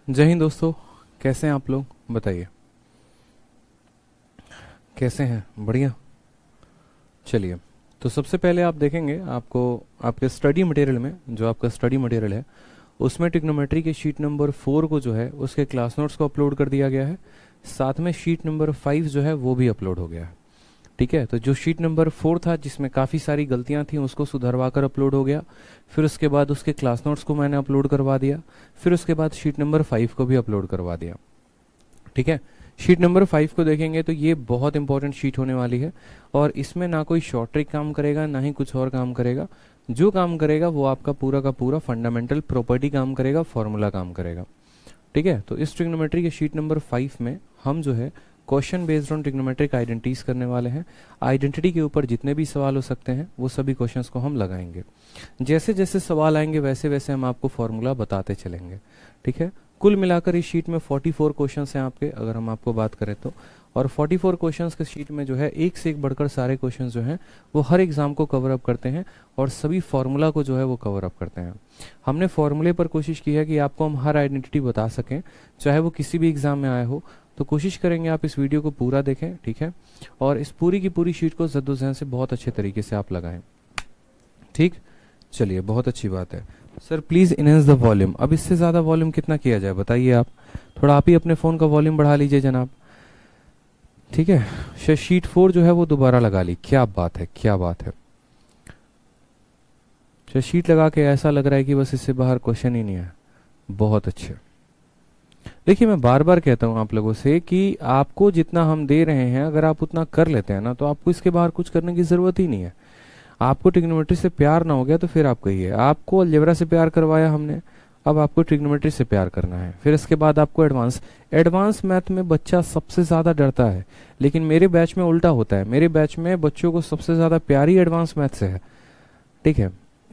जय हिंद दोस्तों। कैसे हैं आप लोग, बताइए कैसे हैं? बढ़िया। चलिए, तो सबसे पहले आप देखेंगे आपको आपके स्टडी मटेरियल में, जो आपका स्टडी मटेरियल है उसमें ट्रिग्नोमेट्री के शीट नंबर 4 को जो है उसके क्लास नोट्स को अपलोड कर दिया गया है। साथ में शीट नंबर 5 जो है वो भी अपलोड हो गया है। ठीक है, तो जो शीट नंबर 4 था जिसमें काफ़ी सारी गलतियां थी उसको सुधरवा कर अपलोड हो गया। फिर उसके बाद उसके क्लास नोट्स को मैंने अपलोड करवा दिया। फिर उसके बाद शीट नंबर 5 को भी अपलोड करवा दिया। ठीक है, शीट नंबर 5 को देखेंगे तो ये बहुत इंपॉर्टेंट शीट होने वाली है और इसमें ना कोई शॉर्ट ट्रिक काम करेगा ना ही कुछ और काम करेगा। जो काम करेगा वो आपका पूरा का पूरा फंडामेंटल प्रॉपर्टी काम करेगा, फॉर्मूला काम करेगा। ठीक है, तो इस ट्रिग्नोमेट्री के शीट नंबर 5 में हम जो है question based on trigonometric identities करने वाले हैं। आइडेंटिटी के ऊपर जितने भी सवाल हो सकते हैं वो सभी क्वेश्चंस को हम लगाएंगे। जैसे जैसे सवाल आएंगे वैसे वैसे हम आपको फॉर्मूला बताते चलेंगे। ठीक है, कुल मिलाकर इस शीट में 44 क्वेश्चंस हैं आपके, अगर हम आपको बात करें तो। और 44 क्वेश्चंस के शीट में जो है एक से एक बढ़कर सारे क्वेश्चंस जो हैं वो हर एग्जाम को कवर अप करते हैं और सभी फॉर्मूला को जो है वो कवर अप करते हैं। हमने फॉर्मूले पर कोशिश की है कि आपको हम हर आइडेंटिटी बता सकें, चाहे वो किसी भी एग्जाम में आए हो। तो कोशिश करेंगे आप इस वीडियो को पूरा देखें। ठीक है, और इस पूरी की पूरी शीट को जद्दोजहद से बहुत अच्छे तरीके से आप लगाएं। ठीक, चलिए, बहुत अच्छी बात है। Sir please enhance the volume. अब इससे ज्यादा वॉल्यूम कितना किया जाए बताइए आप? थोड़ा आप ही अपने फोन का वॉल्यूम बढ़ा लीजिए जनाब। ठीक है, शीट 4 जो है वो दोबारा लगा ली। क्या बात है, क्या बात है। शीट लगा के ऐसा लग रहा है कि बस इससे बाहर क्वेश्चन ही नहीं है। बहुत अच्छे। देखिए, मैं बार बार कहता हूं आप लोगों से कि आपको जितना हम दे रहे हैं अगर आप उतना कर लेते हैं ना तो आपको इसके बाहर कुछ करने की जरूरत ही नहीं है। आपको ट्रिग्नोमेट्री से प्यार ना हो गया तो फिर आप कहिए। आपको अलजेब्रा से प्यार करवाया हमने, अब आपको ट्रिग्नोमेट्री से प्यार करना है। फिर इसके बाद आपको एडवांस मैथ में बच्चा सबसे ज्यादा डरता है, लेकिन मेरे बैच में उल्टा होता है। मेरे बैच में बच्चों को सबसे ज्यादा प्यार ही एडवांस मैथ से है। ठीक है,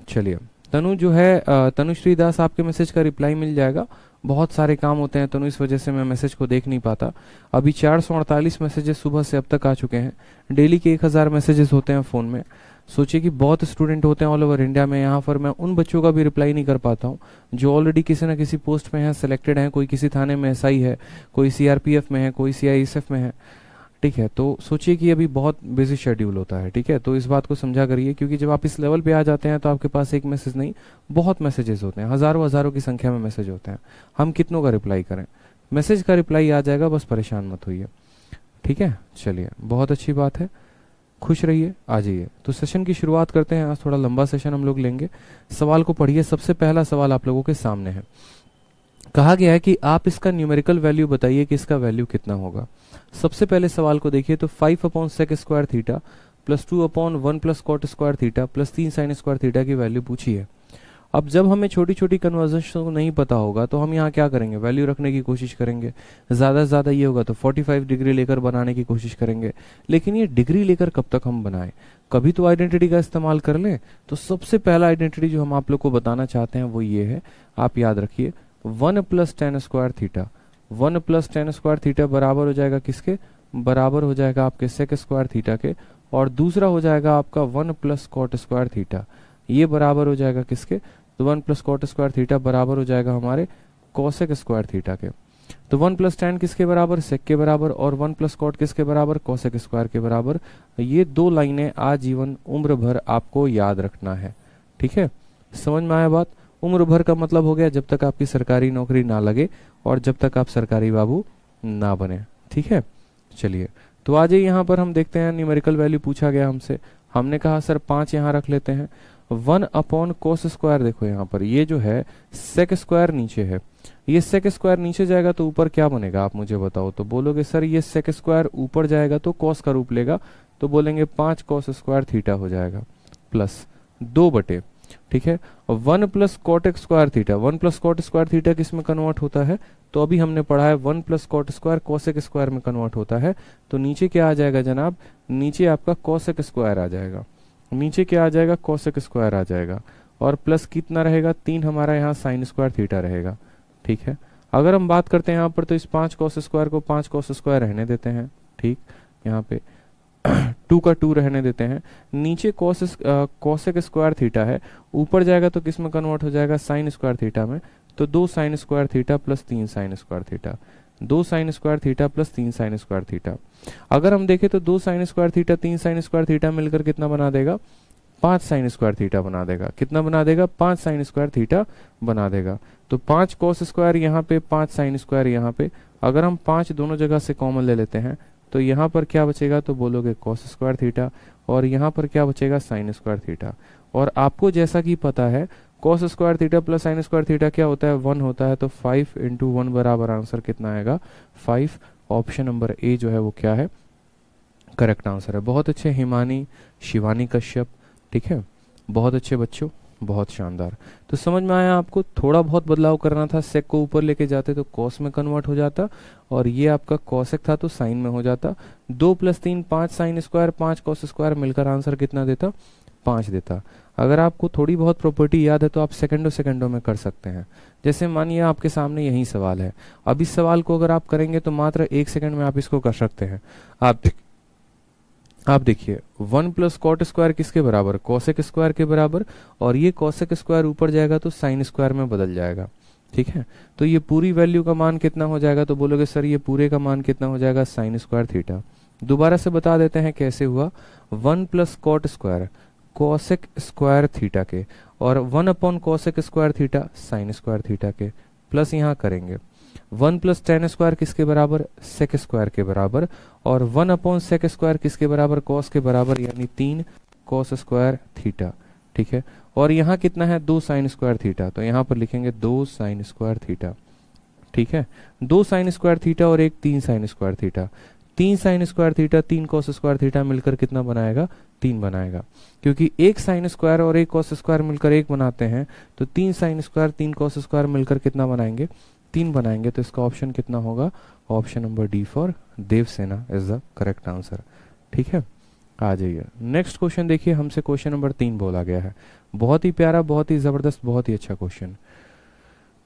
चलिए। तनु जो है तनुश्री दास, आपके मैसेज का रिप्लाई मिल जाएगा। बहुत सारे काम होते हैं तनु, इस वजह से मैं मैसेज को देख नहीं पाता। अभी 448 मैसेजेस सुबह से अब तक आ चुके हैं। डेली के 1000 मैसेजेस होते हैं फ़ोन में। सोचिए कि बहुत स्टूडेंट होते हैं ऑल ओवर इंडिया में। यहाँ पर मैं उन बच्चों का भी रिप्लाई नहीं कर पाता हूँ जो ऑलरेडी किसी न किसी पोस्ट पे हैं, सिलेक्टेड हैं। कोई किसी थाने में एसआई है, कोई सीआरपीएफ में है, कोई सीआईएसएफ में है। ठीक है, तो सोचिए कि अभी बहुत बिजी शेड्यूल होता है। ठीक है, तो इस बात को समझा करिए, क्योंकि जब आप इस लेवल पे आ जाते हैं तो आपके पास एक मैसेज नहीं बहुत मैसेजेस होते हैं, हजारों हजारों की संख्या में मैसेज होते हैं। हम कितनों का रिप्लाई करें? मैसेज का रिप्लाई आ जाएगा, बस परेशान मत होइए। ठीक है, चलिए, बहुत अच्छी बात है। खुश रहिए, आ जाइए। तो सेशन की शुरुआत करते हैं। आज थोड़ा लंबा सेशन हम लोग लेंगे। सवाल को पढ़िए। सबसे पहला सवाल आप लोगों के सामने है। कहा गया है कि आप इसका न्यूमेरिकल वैल्यू बताइए कि इसका वैल्यू कितना होगा। सबसे पहले सवाल को देखिए तो 5/sec² theta plus 2/1 plus cot square theta plus 3 sine square theta की वैल्यू पूछी है। अब जब हमें छोटी छोटी कन्वर्जन को नहीं पता होगा तो हम यहाँ क्या करेंगे? वैल्यू रखने की कोशिश करेंगे। ज्यादा से ज्यादा ये होगा तो 45 डिग्री लेकर बनाने की कोशिश करेंगे। लेकिन ये डिग्री लेकर कब तक हम बनाएं? कभी तो आइडेंटिटी का इस्तेमाल कर लें। तो सबसे पहला आइडेंटिटी जो हम आप लोग को बताना चाहते हैं वो ये है, आप याद रखिए, 1 + tan² थीटा। 1 + tan² थीटा बराबर हो जाएगा किसके? बराबर हो जाएगा आपके sec² थीटा के। और दूसरा हो जाएगा आपका 1 + cot² थीटा। ये बराबर हो जाएगा किसके? तो 1 + cot² थीटा बराबर हो जाएगा हमारे cosec² थीटा के। तो 1 + tan किसके बराबर? sec के बराबर। और 1 + cot किसके बराबर? cosec² के बराबर। ये दो लाइनें आजीवन उम्र भर आपको याद रखना है। ठीक है, समझ में आया बात? उम्र भर का मतलब हो गया जब तक आपकी सरकारी नौकरी ना लगे और जब तक आप सरकारी बाबू ना बने। ठीक है, चलिए, तो आज यहाँ पर हम देखते हैं न्यूमेरिकल वैल्यू पूछा गया हमसे। हमने कहा सर 5 यहाँ रख लेते हैं। 1/cos², देखो यहाँ पर ये जो है sec² नीचे है। ये sec² नीचे जाएगा तो ऊपर क्या बनेगा आप मुझे बताओ? तो बोलोगे सर ये sec² ऊपर जाएगा तो cos का रूप लेगा, तो बोलेंगे 5 cos² थीटा हो जाएगा प्लस 2/, ठीक है, 1 + cot² थीटा। 1 + cot² थीटा किस में कन्वर्ट होता है? तो अभी हमने पढ़ा है 1 + cot² cosec² में कन्वर्ट होता है। तो नीचे क्या आ जाएगा जनाब? नीचे आपका cosec² आ जाएगा। नीचे क्या आ जाएगा? cosec² आ जाएगा। और प्लस कितना रहेगा? 3 हमारा यहाँ sin² थीटा रहेगा। ठीक है, अगर हम बात करते हैं यहाँ पर तो इस 5 cos² को 5 cos² रहने देते हैं। ठीक, यहाँ पे 2 का 2 रहने देते हैं। नीचे cosec² थीटा है, ऊपर जाएगा तो किस में कन्वर्ट हो जाएगा? sin² थीटा में। तो 2 sign square theta plus 3 sine square theta, 2 sign square theta plus 3 sine square theta. अगर हम देखें तो 2 sign square theta 3 sine square theta मिलकर कितना बना देगा, 5 साइन स्क्वायर थीटा बना देगा। कितना बना देगा, 5 साइन स्क्वायर थीटा बना देगा। तो 5 कॉस स्क्वायर यहाँ पे, 5 साइन स्क्वायर यहाँ पे। अगर हम 5 दोनों जगह से कॉमन ले लेते हैं तो यहाँ पर क्या बचेगा, तो बोलोगे कॉस स्क्वायर थीटा, और यहाँ पर क्या बचेगा, साइन स्क्वायर थीटा। और आपको जैसा कि पता है cos square theta plus sign square theta क्या होता है, 1 होता है। तो 5 इंटू 1 बराबर आंसर कितना आएगा, 5। ऑप्शन नंबर ए जो है वो क्या है, करेक्ट आंसर है। बहुत अच्छे हिमानी, शिवानी कश्यप, ठीक है, बहुत अच्छे बच्चों, बहुत शानदार। तो समझ में आया आपको, थोड़ा बहुत बदलाव करना था, सेक को ऊपर लेके जाते तो कॉस में कन्वर्ट हो जाता, और ये आपका कॉसेक था तो साइन में हो जाता। 2 plus 3 5 sine square 5 cos square मिलकर आंसर कितना देता, 5 देता। अगर आपको थोड़ी बहुत प्रॉपर्टी याद है तो आप सेकंडों में कर सकते हैं। जैसे मानिए आपके सामने यही सवाल है, अब इस सवाल को अगर आप करेंगे तो मात्र 1 सेकंड में आप इसको कर सकते हैं। आप देखिए 1 प्लस कॉट स्क्वायर किसके बराबर, कोसेक स्क्वायर के बराबर, और ये कोसेक स्क्वायर ऊपर जाएगा तो साइन स्क्वायर में बदल जाएगा, ठीक है। तो ये पूरी वैल्यू का मान कितना हो जाएगा, तो बोलोगे सर ये पूरे का मान कितना हो जाएगा, साइन स्क्वायर थीटा। दोबारा से बता देते हैं कैसे हुआ, 1 plus cot square cosec square theta के, और 1 upon cosec square theta sine square theta के, प्लस यहाँ करेंगे 1 प्लस टेन स्क्वायर किसके बराबर, सेक स्क्वायर के बराबर, और 1 अपॉन सेक स्क्वायर किसके बराबर, कॉस के बराबर, यानी 3 कॉस स्क्वायर थीटा, ठीक है। और यहाँ कितना है, 2 साइन स्क्वायर थीटा, तो यहाँ पर लिखेंगे 2 साइन स्क्वायर थीटा, ठीक है। 2 साइन स्क्वायर थीटा और एक 3 sine square theta, 3 sine square theta 3 cos square theta मिलकर कितना बनाएगा, 3 बनाएगा। क्योंकि एक साइन स्क्वायर और एक कॉस स्क्वायर मिलकर 1 बनाते हैं, तो 3 साइन स्क्वायर 3 कॉस स्क्वायर मिलकर कितना बनाएंगे, 3 बनाएंगे। तो इसका ऑप्शन कितना होगा, option number D for Devsena is the correct answer, ठीक है। आ जाइए नेक्स्ट क्वेश्चन देखिए, हमसे क्वेश्चन नंबर 3 बोला गया है। बहुत ही प्यारा, बहुत ही जबरदस्त, बहुत ही अच्छा क्वेश्चन,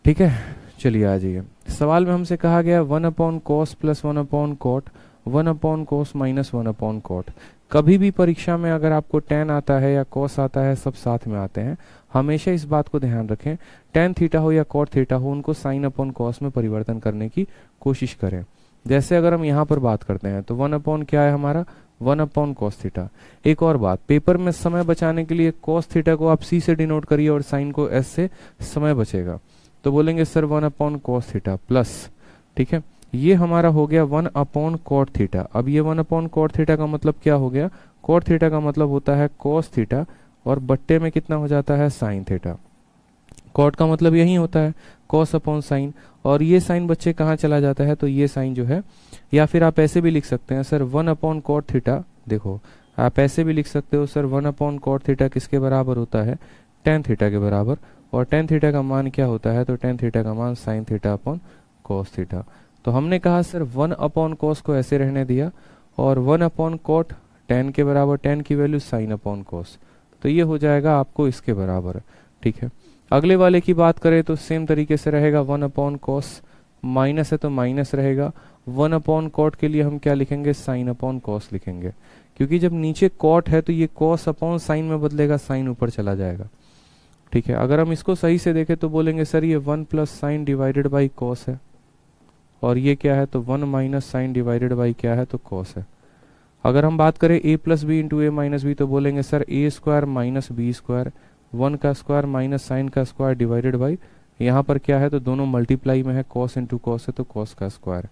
ठीक है। चलिए आ जाइए, सवाल में हमसे कहा गया 1 upon cos plus 1 upon cot, 1 upon cos minus 1 upon cot. कभी भी परीक्षा में अगर आपको tan आता है या cos आता है, सब साथ में आते हैं, हमेशा इस बात को ध्यान रखें, tan थीटा हो या cot थीटा हो, उनको sin अपॉन cos में परिवर्तन करने की कोशिश करें। जैसे अगर हम यहाँ पर बात करते हैं तो 1 अपॉन क्या है हमारा, 1 अपॉन cos थीटा। एक और बात, पेपर में समय बचाने के लिए cos थीटा को आप c से डिनोट करिए और sin को s से, समय बचेगा। तो बोलेंगे sir 1 upon cos theta plus, ठीक है, ये हमारा हो गया 1 अपॉन कॉट थीटा। अब ये 1 अपॉन कॉट थीटा का मतलब क्या हो गया, कॉट थीटा का मतलब होता है cos थीटा, और बट्टे में कितना हो जाता है, साइन थीटा। कॉट का मतलब यही होता है cos अपॉन साइन, और ये साइन बच्चे कहाँ चला जाता है, तो ये साइन जो है, या फिर आप ऐसे भी लिख सकते हैं सर 1 अपॉन कॉट थीटा। देखो आप ऐसे भी लिख सकते हो सर 1 अपॉन कॉट थीटा किसके बराबर होता है, tan थीटा के बराबर, और tan थीटा का मान क्या होता है, तो tan थीटा का मान sine theta upon cos theta. तो हमने कहा सर 1 अपॉन कॉस को ऐसे रहने दिया, और 1 अपॉन कॉट tan के बराबर, tan की वैल्यू साइन अपॉन कॉस, तो ये हो जाएगा आपको इसके बराबर, ठीक है। अगले वाले की बात करें तो सेम तरीके से रहेगा, 1 अपॉन कॉस, माइनस है तो माइनस रहेगा, 1 अपॉन कॉट के लिए हम क्या लिखेंगे, साइन अपॉन कॉस लिखेंगे, क्योंकि जब नीचे कॉट है तो ये कॉस अपॉन साइन में बदलेगा, साइन ऊपर चला जाएगा, ठीक है। अगर हम इसको सही से देखें तो बोलेंगे सर ये 1 plus sign divided by cos है, और ये क्या है, तो 1 माइनस साइन डिवाइडेड बाई क्या है, तो कॉस है। अगर हम बात करें a plus b into a minus b, तो बोलेंगे sir a square minus b square, 1 का स्क्वायर माइनस साइन का स्क्वायर डिवाइडेड बाई, यहाँ पर क्या है, तो दोनों मल्टीप्लाई में है, कॉस इंटू कॉस है तो कॉस का स्क्वायर,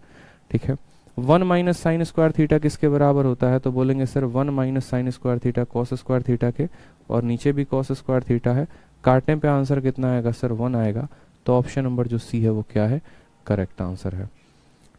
ठीक है। 1 माइनस साइन स्क्वायर थीटा किसके बराबर होता है, तो बोलेंगे sir 1 minus sign square theta cos square theta के, और नीचे भी कॉस स्क्वायर थीटा है। काटने पे आंसर कितना आएगा सर, 1 आएगा। तो ऑप्शन नंबर जो सी है वो क्या है, करेक्ट आंसर है,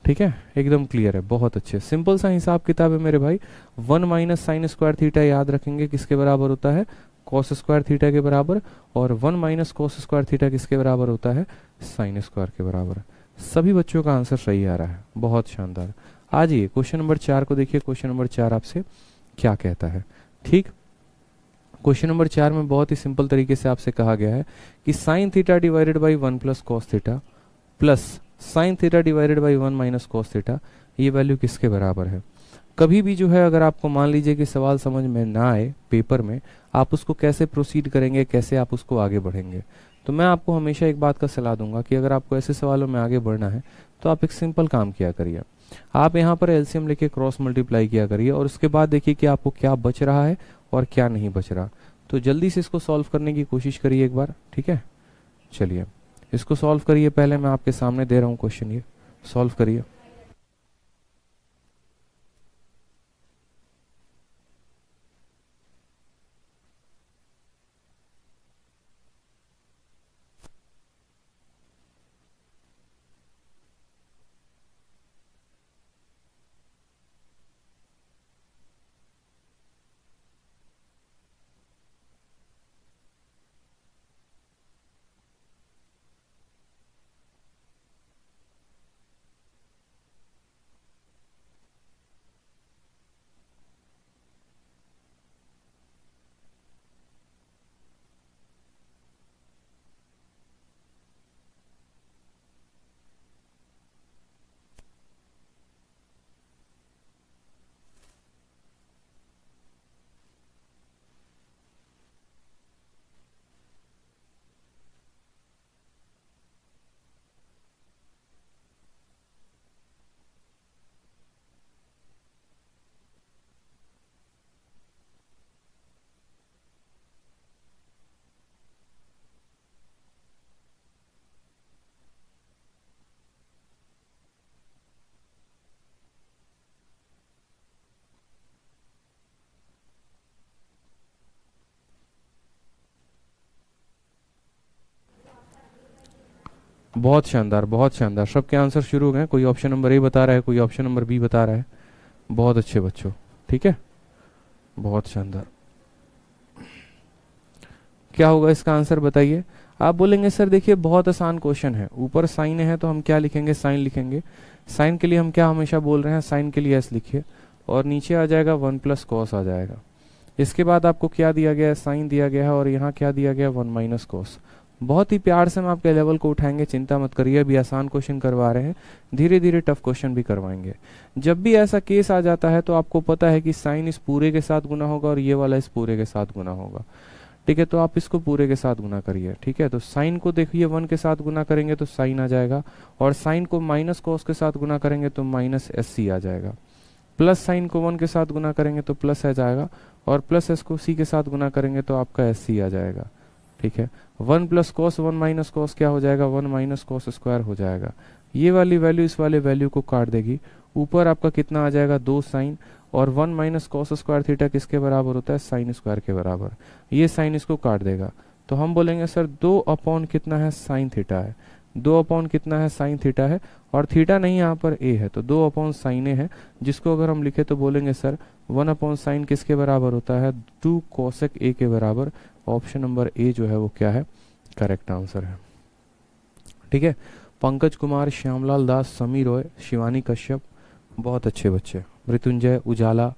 ठीक है। एकदम क्लियर है, बहुत अच्छे, सिंपल सा हिसाब किताब है मेरे भाई। 1 माइनस साइन स्क्वायर थीटा याद रखेंगे किसके बराबर होता है, कॉस स्क्वायर थीटा के बराबर, और 1 माइनस कॉस स्क्वायर थीटा किसके बराबर होता है, साइन स्क्वायर के बराबर। सभी बच्चों का आंसर सही आ रहा है, बहुत शानदार। आ जाइए क्वेश्चन नंबर 4 को देखिए, क्वेश्चन नंबर 4 आपसे क्या कहता है, ठीक। क्वेश्चन नंबर 4 में बहुत ही सिंपल तरीके से आपसे कहा गया है कि sine theta divided by 1 plus cos theta plus sine theta divided by 1 minus cos theta, ये वैल्यू किसके बराबर है। कभी भी जो है अगर आपको मान लीजिए कि सवाल समझ में ना आए पेपर में, आप उसको कैसे प्रोसीड करेंगे, कैसे आप उसको आगे बढ़ेंगे। तो मैं आपको हमेशा एक बात का सलाह दूंगा कि अगर आपको ऐसे सवालों में आगे बढ़ना है तो आप एक सिंपल काम किया करिए। आप यहाँ पर एलसीएम लेके क्रॉस मल्टीप्लाई किया करिए और उसके बाद देखिए कि आपको क्या बच रहा है और क्या नहीं बच रहा। तो जल्दी से इसको सॉल्व करने की कोशिश करिए एक बार, ठीक है। चलिए इसको सॉल्व करिए। पहले मैं आपके सामने दे रहा हूँ क्वेश्चन, ये सॉल्व करिए। बहुत शानदार, बहुत शानदार। सबके आंसर शुरू हो गए। कोई ऑप्शन नंबर ए बता रहा है, कोई ऑप्शन नंबर बी बता रहा है। बहुत अच्छे बच्चों, ठीक है, बहुत शानदार। क्या होगा इसका आंसर बताइए। आप बोलेंगे सर देखिए बहुत आसान क्वेश्चन है, ऊपर साइन है तो हम क्या लिखेंगे, साइन लिखेंगे। साइन के लिए हम क्या हमेशा बोल रहे हैं, साइन के लिए एस लिखिए और नीचे आ जाएगा 1 प्लस कॉस आ जाएगा। इसके बाद आपको क्या दिया गया है, साइन दिया गया है और यहाँ क्या दिया गया है, 1 माइनस कॉस। बहुत ही प्यार से हम आपके लेवल को उठाएंगे, चिंता मत करिए। अभी आसान क्वेश्चन करवा रहे हैं, धीरे धीरे टफ क्वेश्चन भी करवाएंगे। जब भी ऐसा केस आ जाता है तो आपको पता है कि साइन इस पूरे के साथ गुना होगा और ये वाला इस पूरे के साथ गुना होगा, ठीक है। तो आप इसको पूरे के साथ गुना करिए, ठीक है। तो साइन को देखिए 1 के साथ गुना करेंगे तो साइन आ जाएगा और साइन को माइनस कॉस के साथ गुना करेंगे तो माइनस एस सी आ जाएगा। प्लस साइन को 1 के साथ गुना करेंगे तो प्लस आ जाएगा और प्लस एस को सी के साथ गुना करेंगे तो आपका एस सी आ जाएगा, ठीक है। 1 प्लस कॉस 1 माइनस कॉस क्या हो जाएगा, 1 माइनस कॉस स्क्वायर हो जाएगा। ये वाली वैल्यू इस वाले वैल्यू को काट देगी। ऊपर आपका कितना आ जाएगा, 2 साइन और 1 माइनस कॉस स्क्वायर थीटा किसके बराबर होता है, साइन स्क्वायर के बराबर। ये साइन इसको काट देगा तो हम बोलेंगे सर 2 अपॉन कितना है, साइन थीटा है। 2 अपॉन कितना है, साइन थीटा है और थीटा नहीं यहाँ पर ए है तो 2 अपॉन साइन ए है, जिसको अगर हम लिखे तो बोलेंगे सर 1 अपॉन साइन किसके बराबर होता है, 2 कोसेक ए के बराबर। ऑप्शन नंबर ए जो है वो क्या है, करेक्ट आंसर है, ठीक है। पंकज कुमार, श्यामलाल दास, समीर रॉय, शिवानी कश्यप, बहुत अच्छे बच्चे। मृत्युंजय, उजाला,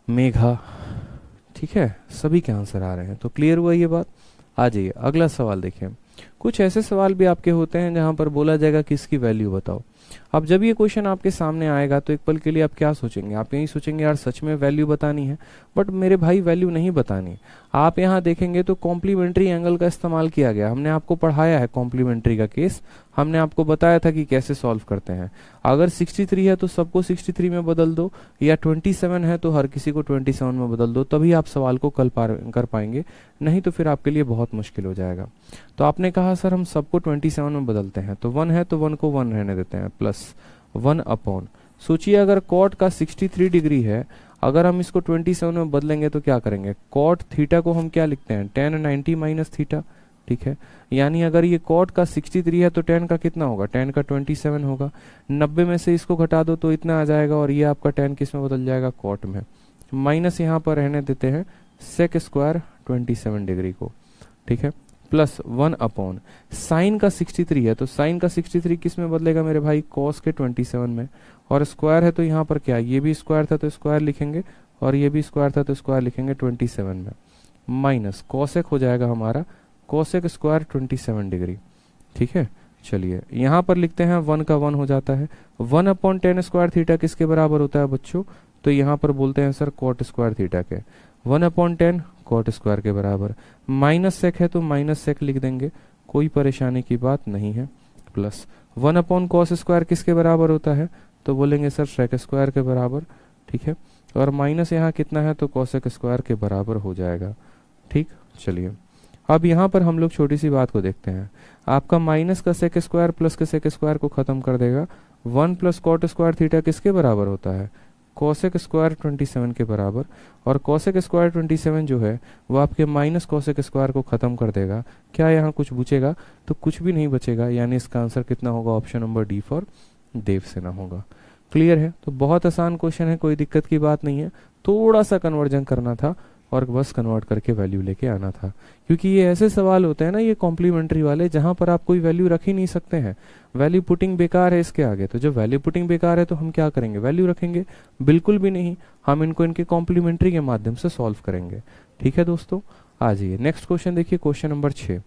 मेघा, ठीक है, सभी के आंसर आ रहे हैं। तो क्लियर हुआ ये बात। आ जाइए अगला सवाल देखिए। कुछ ऐसे सवाल भी आपके होते हैं जहां पर बोला जाएगा कि इसकी वैल्यू बताओ। अब जब ये क्वेश्चन आपके सामने आएगा तो एक पल के लिए आप क्या सोचेंगे, आप यही सोचेंगे यार सच में वैल्यू बतानी है, बट मेरे भाई वैल्यू नहीं बतानी। आप यहाँ देखेंगे तो कॉम्प्लीमेंट्री एंगल का इस्तेमाल किया गया। हमने आपको पढ़ाया है कॉम्प्लीमेंट्री का केस, हमने आपको बताया था कि कैसे सॉल्व करते हैं। अगर 63 है तो सबको 63 में बदल दो, या 27 है तो हर किसी को 27 में बदल दो, तभी आप सवाल को कर पाएंगे, नहीं तो फिर आपके लिए बहुत मुश्किल हो जाएगा। तो आपने कहा सर हम सबको 27 में बदलते हैं, तो 1 है तो 1 को 1 रहने देते हैं, प्लस 1 अपॉन। सोचिए अगर कॉट का 63 डिग्री है, अगर हम इसको 27 में बदलेंगे तो क्या करेंगे, कॉट थीटा को हम क्या लिखते हैं, tan 90 माइनस थीटा, ठीक है। यानी अगर ये कॉट का 63 है तो tan का कितना होगा, tan का 27 होगा। 90 में से इसको घटा दो तो इतना आ जाएगा और ये आपका tan किस में बदल जाएगा, कॉट में। माइनस यहाँ पर रहने देते हैं सेक स्क्वायर 27 डिग्री को, ठीक है, प्लस 1 अपॉन साइन का 63 है तो साइन का 63 किस में बदलेगा मेरे भाई, कॉस के 27 में। और स्क्वायर है तो यहाँ पर क्या, ये भी स्क्वायर था तो स्क्वायर लिखेंगे और ये भी स्क्वायर था तो स्क्वायर लिखेंगे 27 में। माइनस कॉसेक हो जाएगा हमारा कोसेक स्क्वायर 27 डिग्री, ठीक है। चलिए यहाँ पर लिखते हैं 1 का 1 हो जाता है। 1 अपॉन टेन स्क्वायर थीटा किसके बराबर होता है बच्चों, तो यहाँ पर बोलते हैं सर कॉट स्क्वायर थीटा के। 1/10 कॉट स्क्वायर के बराबर, माइनस सेक है तो माइनस सेक लिख देंगे, कोई परेशानी की बात नहीं है, प्लस 1/cos स्क्वायर किसके बराबर होता है, तो बोलेंगे सर सेक स्क्वायर के बराबर, ठीक है, और माइनस यहाँ कितना है तो कोसेक स्क्वायर के बराबर हो जाएगा। ठीक, चलिए अब यहाँ पर हम लोग छोटी सी बात को देखते हैं। आपका माइनस का सेक स्क्वायर प्लस के सेक स्क्वायर को खत्म कर देगा। 1 प्लस कॉट स्क्वायर थीटा किसके बराबर होता है, कोसेक स्क्वायर 27 के बराबर, और कोसेक स्क्वायर 27 जो है वो आपके माइनस कोसेक स्क्वायर को खत्म कर देगा। क्या यहाँ कुछ बचेगा, तो कुछ भी नहीं बचेगा, यानी इसका आंसर कितना होगा, option number D for Devsena होगा। क्लियर है, तो बहुत आसान क्वेश्चन है, कोई दिक्कत की बात नहीं है, थोड़ा सा कन्वर्जन करना था और बस कन्वर्ट करके वैल्यू लेके आना था, क्योंकि ये ऐसे सवाल होते हैं ना ये कॉम्प्लीमेंट्री वाले, जहां पर आप कोई वैल्यू रख ही नहीं सकते हैं, वैल्यू पुटिंग बेकार है इसके आगे। तो जब वैल्यू पुटिंग बेकार है तो हम क्या करेंगे, वैल्यू रखेंगे, बिल्कुल भी नहीं, हम इनको इनके कॉम्प्लीमेंट्री के माध्यम से सॉल्व करेंगे। ठीक है दोस्तों, आ जाइए नेक्स्ट क्वेश्चन देखिए, क्वेश्चन नंबर 6।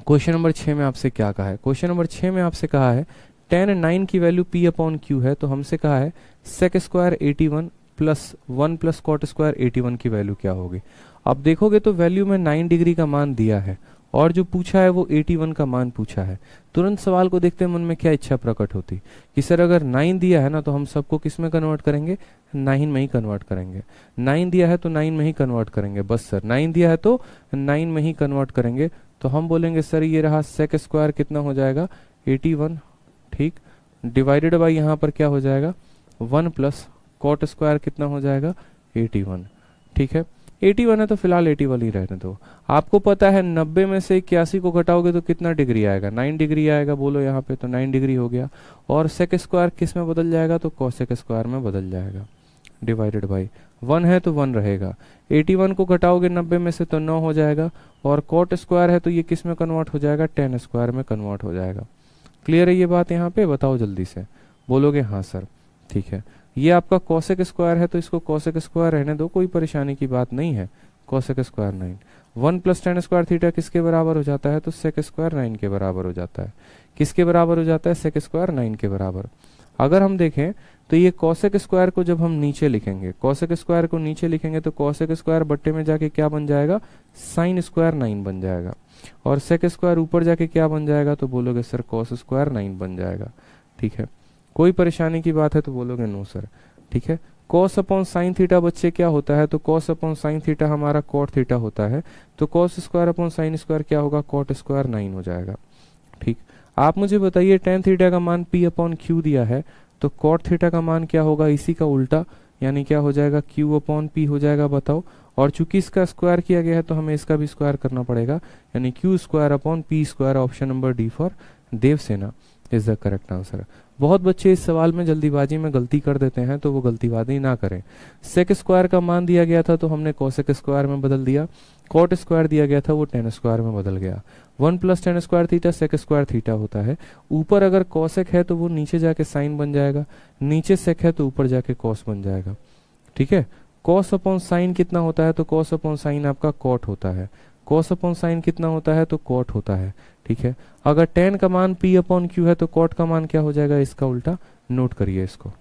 क्वेश्चन नंबर 6 में आपसे क्या कहा है, क्वेश्चन नंबर 6 में आपसे कहा है tan 9 की वैल्यू p/q है, तो हमसे कहा है sec square 81 plus 1 plus cot square 81 की वैल्यू क्या होगी। अब देखोगे तो वैल्यू में 9 डिग्री का मान दिया है और जो पूछा है वो 81 का मान पूछा है। तुरंत सवाल को देखते मन में क्या इच्छा प्रकट होती कि सर अगर 9 दिया है ना तो हम सबको किस में कन्वर्ट करेंगे, 9 में ही कन्वर्ट करेंगे। 9 दिया है तो 9 में ही कन्वर्ट करेंगे, बस सर 9 दिया है तो 9 में ही कन्वर्ट करेंगे। तो हम बोलेंगे सर ये रहा सेक स्क्वायर कितना हो जाएगा 81, ठीक, डिवाइडेड बाई यहाँ पर क्या हो जाएगा 1 प्लस कॉट स्क्वायर कितना हो जाएगा 81। ठीक है, 81 है तो फिलहाल 81 ही रहने दो। आपको पता है 90 में से 81 को घटाओगे तो कितना डिग्री आएगा, 9 डिग्री आएगा, बोलो यहाँ पे, तो 9 डिग्री हो गया। और सेक स्क्वायर किस में बदल जाएगा, तो कोसेक स्क्वायर में बदल जाएगा, डिवाइडेड बाई 1 है तो 1 रहेगा। 81 को घटाओगे 90 में से तो 9 हो जाएगा, और कॉट स्क्वायर है तो ये किस में कन्वर्ट हो जाएगा, tan स्क्वायर में कन्वर्ट हो जाएगा। क्लियर है ये बात, यहाँ पे बताओ जल्दी से, बोलोगे हाँ सर, ठीक है। ये आपका कोसेक स्क्वायर है तो इसको कोसेक स्क्वायर रहने दो, कोई परेशानी की बात नहीं है। Cosec square 9, 1 plus tan square theta किसके बराबर हो जाता है, तो सेक स्क्वायर 9 के बराबर हो जाता है। किसके बराबर हो जाता है, सेक स्क्वायर 9 के बराबर। अगर हम देखें तो ये कोसेक स्क्वायर को जब हम नीचे लिखेंगे, कोसेक स्क्वायर को नीचे लिखेंगे तो कोसेक स्क्वायर बट्टे में जाके क्या बन जाएगा, साइन स्क्वायर 9 बन जाएगा। और सेक स्क्वायर ऊपर जाके क्या बन जाएगा, तो बोलोगे सर कॉस स्क्वायर 9 बन जाएगा। ठीक है, कोई परेशानी की बात है तो बोलोगे नो सर। ठीक है, कॉस अपॉन साइन थीटा बच्चे क्या होता है, तो कॉस अपॉन साइन थीटा हमारा कॉट थीटा होता है, तो cos square upon sine square क्या होगा, कॉट स्क्वायर 9 हो जाएगा। ठीक, आप मुझे बताइए tan थीटा का मान p/q दिया है, तो कॉट थीटा का मान क्या होगा, इसी का उल्टा, यानी क्या हो जाएगा, q/p हो जाएगा, बताओ। और चूंकि इसका स्क्वायर किया गया है तो हमें इसका भी स्क्वायर करना पड़ेगा, यानी q²/p², option number D for Devsena is the correct answer. बहुत बच्चे इस सवाल में जल्दीबाजी में गलती कर देते हैं, तो वो गलतीबाजी ना करें। सेक स्क्वायर का मान दिया गया था तो हमने कोसेक स्क्वायर में बदल दिया, कॉट स्क्वायर दिया गया था वो tan स्क्वायर में बदल गया। 1 plus tan square theta sec square theta होता है। ऊपर अगर कोसेक है तो वो नीचे जाके साइन बन जाएगा, नीचे सेक है तो ऊपर जाके कॉस बन जाएगा। ठीक है, कॉस अपॉन साइन कितना होता है, तो कॉस अपॉन साइन आपका कॉट होता है। कॉस अपॉन साइन कितना होता है, तो कॉट होता है। ठीक है, अगर tan का मान p/q है तो कॉट का मान क्या हो जाएगा, इसका उल्टा। नोट करिए इसको।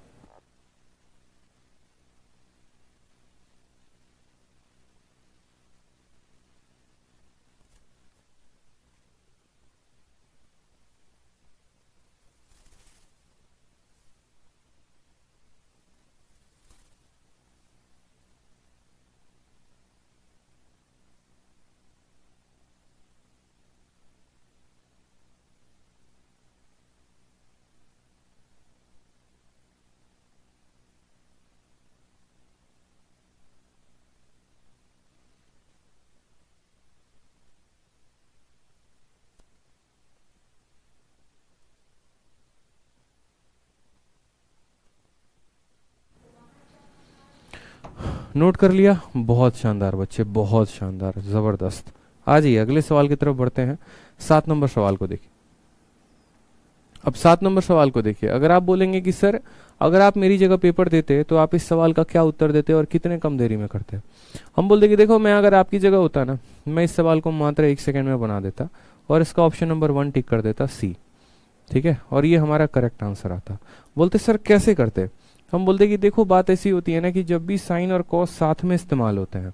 नोट कर लिया, बहुत शानदार बच्चे, बहुत शानदार, जबरदस्त। आ जाइए अगले सवाल की तरफ बढ़ते हैं। 7 नंबर सवाल को देखिए। अब 7 नंबर सवाल को देखिए। अगर आप बोलेंगे कि सर अगर आप मेरी जगह पेपर देते तो आप इस सवाल का क्या उत्तर देते और कितने कम देरी में करते, हम बोलते कि देखो मैं अगर आपकी जगह होता ना, मैं इस सवाल को मात्र 1 सेकंड में बना देता और इसका ऑप्शन नंबर 1 टिक कर देता, सी। ठीक है, और ये हमारा करेक्ट आंसर आता। बोलते सर कैसे करते, हम बोलते हैं कि देखो बात ऐसी होती है ना कि जब भी साइन और कॉस साथ में इस्तेमाल होते हैं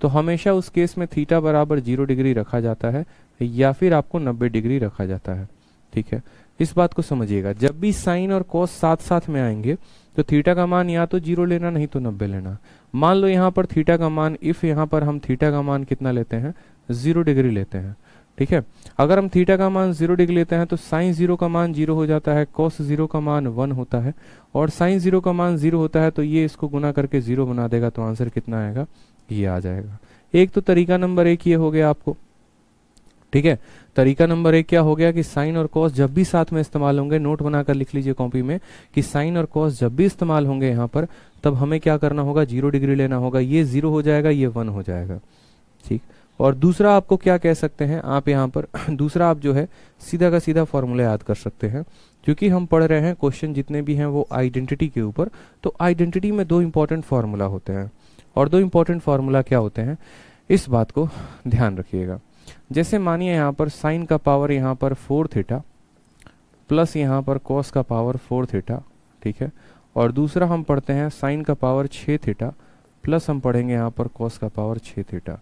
तो हमेशा उस केस में थीटा बराबर 0 डिग्री रखा जाता है या फिर आपको 90 डिग्री रखा जाता है। ठीक है, इस बात को समझिएगा, जब भी साइन और कॉस साथ साथ में आएंगे तो थीटा का मान या तो 0 लेना नहीं तो 90 लेना। मान लो यहाँ पर थीटा का मान, इफ यहाँ पर हम थीटा का मान कितना लेते हैं, 0 डिग्री लेते हैं। ठीक है, अगर हम थीटा का मान 0 डिग्री लेते हैं तो साइन 0 का मान 0 हो जाता है, कॉस 0 का मान 1 होता है, और साइन 0 का मान 0 होता है तो ये इसको गुना करके 0 बना देगा, तो आंसर कितना आएगा, ये आ जाएगा। एक तो तरीका नंबर 1 ये हो गया आपको। ठीक है, तरीका नंबर 1 क्या हो गया कि साइन और कॉस जब भी साथ में इस्तेमाल होंगे, नोट बनाकर लिख लीजिए कॉपी में कि साइन और कॉस जब भी इस्तेमाल होंगे यहाँ पर, तब हमें क्या करना होगा, 0 डिग्री लेना होगा। ये 0 हो जाएगा, ये 1 हो जाएगा। ठीक, और दूसरा आपको क्या कह सकते हैं आप यहाँ पर दूसरा आप जो है सीधा का सीधा फॉर्मूला याद कर सकते हैं, क्योंकि हम पढ़ रहे हैं क्वेश्चन जितने भी हैं वो आइडेंटिटी के ऊपर। तो आइडेंटिटी में 2 इंपॉर्टेंट फार्मूला होते हैं, और 2 इंपॉर्टेंट फार्मूला क्या होते हैं, इस बात को ध्यान रखिएगा। जैसे मानिए यहाँ पर साइन का पावर यहाँ पर 4 थीटा प्लस यहाँ पर कॉस का पावर 4 थीटा। ठीक है, और दूसरा हम पढ़ते हैं साइन का पावर 6 थीटा प्लस हम पढ़ेंगे यहाँ पर कॉस का पावर 6 थीटा।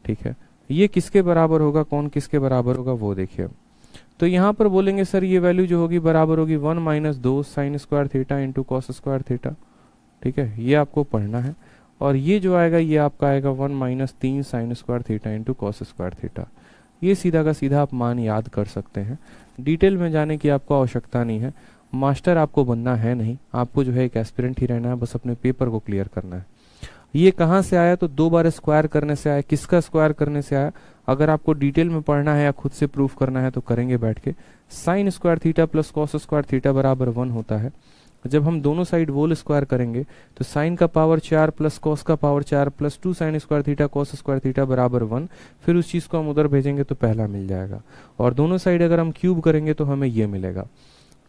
ठीक है, ये किसके बराबर होगा, कौन किसके बराबर होगा वो देखिए। तो यहाँ पर बोलेंगे सर ये वैल्यू जो होगी बराबर होगी 1 minus 2 sign square theta into cos square theta. ठीक है, ये आपको पढ़ना है, और ये जो आएगा ये आपका आएगा 1 minus 3 sine square theta into cos square theta. ये सीधा का सीधा आप मान याद कर सकते हैं, डिटेल में जाने की आपको आवश्यकता नहीं है। मास्टर आपको बनना है नहीं, आपको जो है एक एस्पिरेंट ही रहना है, बस अपने पेपर को क्लियर करना है। ये कहाँ से आया, तो 2 बार स्क्वायर करने से आया। किसका स्क्वायर करने से आया, अगर आपको डिटेल में पढ़ना है या खुद से प्रूफ करना है तो करेंगे बैठ के। Sign square theta plus cos square theta बराबर 1 होता है। जब हम दोनों साइड वोल स्क्वायर करेंगे तो साइन का पावर 4 प्लस कॉस का power 4 plus 2 sign square theta cos square theta बराबर 1। फिर उस चीज को हम उधर भेजेंगे तो पहला मिल जाएगा, और दोनों साइड अगर हम क्यूब करेंगे तो हमें ये मिलेगा।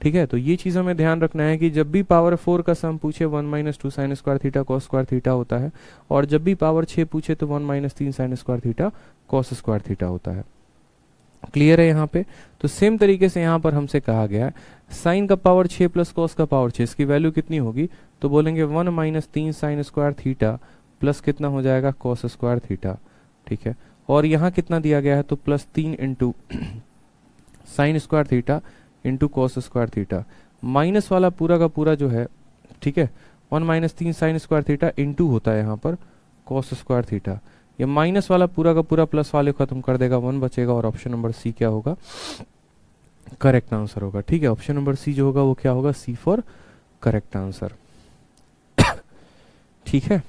ठीक है, तो ये चीज हमें ध्यान रखना है कि जब भी पावर 4 का सम पूछे 1 minus 2 sign square theta cos square theta होता है, और जब भी पावर 6 पूछे तो 1 minus 3 sine square theta cos square theta होता है। क्लियर है यहाँ पे। तो सेम तरीके से यहाँ पर हमसे कहा गया है साइन का पावर 6 प्लस कॉस का पावर 6, इसकी वैल्यू कितनी होगी, तो बोलेंगे 1 minus 3 sine square theta plus कितना हो जाएगा कॉस स्क्वायर थीटा। ठीक है, और यहाँ कितना दिया गया है, तो plus 3 into sine square theta into cos square theta, minus वाला पूरा का पूरा जो है, ठीक है, 1 minus 3 sine square theta into होता है यहाँ पर कॉस स्क्वायर थीटा। ये माइनस वाला पूरा का पूरा प्लस वाले खत्म कर देगा, 1 बचेगा, और ऑप्शन नंबर सी क्या होगा, करेक्ट आंसर होगा। ठीक है, ऑप्शन नंबर सी जो होगा वो क्या होगा, सी फॉर करेक्ट आंसर। ठीक है,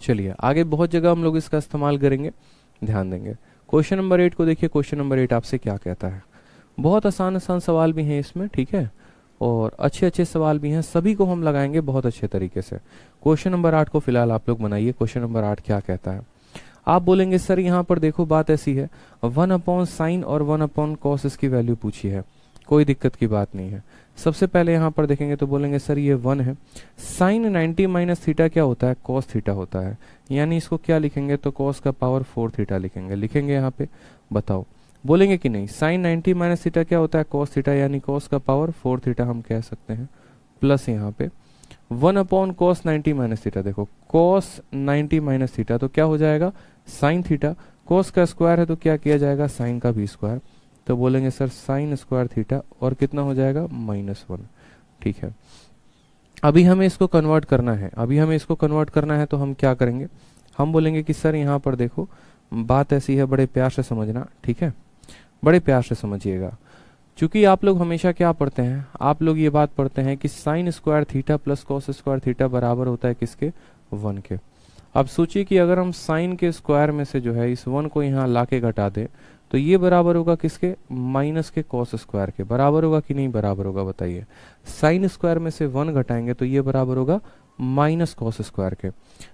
चलिए आगे बहुत जगह हम लोग इसका इस्तेमाल करेंगे, ध्यान देंगे। क्वेश्चन नंबर 8 को देखिए। क्वेश्चन नंबर 8 आपसे क्या कहता है, बहुत आसान आसान सवाल भी हैं इसमें। ठीक है, और अच्छे अच्छे सवाल भी हैं, सभी को हम लगाएंगे बहुत अच्छे तरीके से। क्वेश्चन नंबर 8 को फिलहाल आप लोग बनाइए। क्वेश्चन नंबर 8 क्या कहता है, आप बोलेंगे सर यहाँ पर देखो बात ऐसी है, 1 अपॉन साइन और 1 अपॉन कॉस इसकी वैल्यू पूछी है, कोई दिक्कत की बात नहीं है। सबसे पहले यहाँ पर देखेंगे तो बोलेंगे सर ये 1 है, साइन 90 माइनस थीटा क्या होता है, कॉस थीटा होता है, यानी इसको क्या लिखेंगे, तो कॉस का पावर 4 थीटा लिखेंगे यहाँ पे। बताओ बोलेंगे कि नहीं, साइन 90 माइनस थीटा क्या होता है, कॉस थीटा, यानी कॉस का पावर 4 थीटा हम कह सकते हैं, प्लस यहाँ पे 1 अपॉन कॉस 90 माइनस थीटा। देखो कॉस 90 माइनस थीटा तो क्या हो जाएगा, साइन थीटा, कॉस का स्क्वायर है तो क्या किया जाएगा, साइन का भी स्क्वायर, तो बोलेंगे सर साइन स्क्वायर थीटा, और कितना हो जाएगा, -1। ठीक है, अभी हमें इसको कन्वर्ट करना है, तो हम क्या करेंगे, हम बोलेंगे कि सर यहाँ पर देखो बात ऐसी है, बड़े प्यार से समझना। ठीक है, बड़े प्यार से समझिएगा, क्योंकि आप लोग हमेशा क्या पढ़ते हैं, आप लोग ये बात पढ़ते हैं कि sign square theta plus cos square theta बराबर होता है किसके, 1 के। अब सोचिए कि अगर हम साइन के स्क्वायर में से जो है इस 1 को यहाँ ला के घटा दें तो ये बराबर होगा किसके, माइनस के कॉस स्क्वायर के। बराबर होगा कि नहीं बराबर होगा, बताइए। साइन स्क्वायर में से 1 घटाएंगे तो ये बराबर होगा माइनस कॉस स्क्वायर के,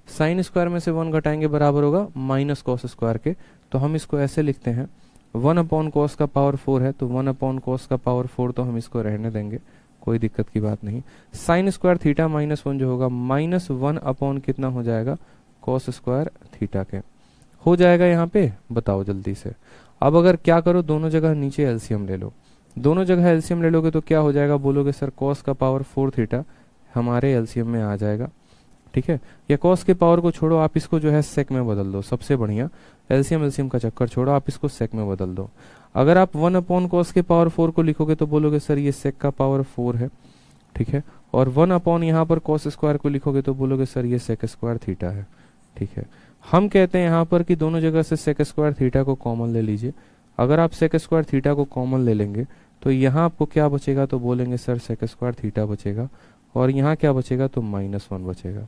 साइन स्क्वायर में से 1 घटाएंगे बराबर होगा माइनस कॉस स्क्वायर के। तो हम इसको ऐसे लिखते हैं, 1 अपॉन कॉस का पावर 4 है, तो 1 अपॉन कॉस का पावर 4, तो हम इसको रहने देंगे, कोई दिक्कत की बात नहीं। साइन स्क्वायर थीटा -1 जो होगा, -1 अपॉन कितना हो जाएगा, कॉस स्क्वायर थीटा के हो जाएगा यहाँ पे। बताओ जल्दी से। अब अगर क्या करो, दोनों जगह नीचे एलसीएम ले लो, दोनों जगह एलसीएम ले लोगे तो क्या हो जाएगा, बोलोगे सर कॉस का पावर 4 थीटा हमारे एलसीएम में आ जाएगा, ठीक है। या कॉस के पावर को छोड़ो, आप इसको जो है सेक में बदल दो, सबसे बढ़िया। एलसीएम का चक्कर छोड़ो, आप इसको सेक में बदल दो। अगर आप 1/cos के पावर 4 को लिखोगे तो बोलोगे सर ये सेक का पावर 4 है, ठीक है। और 1/ यहाँ पर cos स्क्वायर को लिखोगे तो बोलोगे सर ये सेक स्क्वायर थीटा है, ठीक है। हम कहते हैं यहाँ पर कि दोनों जगह से सेक स्क्वायर थीटा को कॉमन ले लीजिए। अगर आप सेक स्क्वायर थीटा को कॉमन ले लेंगे तो यहाँ आपको क्या बचेगा, तो बोलेंगे सर सेक स्क्वायर थीटा बचेगा, और यहाँ क्या बचेगा, तो -1 बचेगा।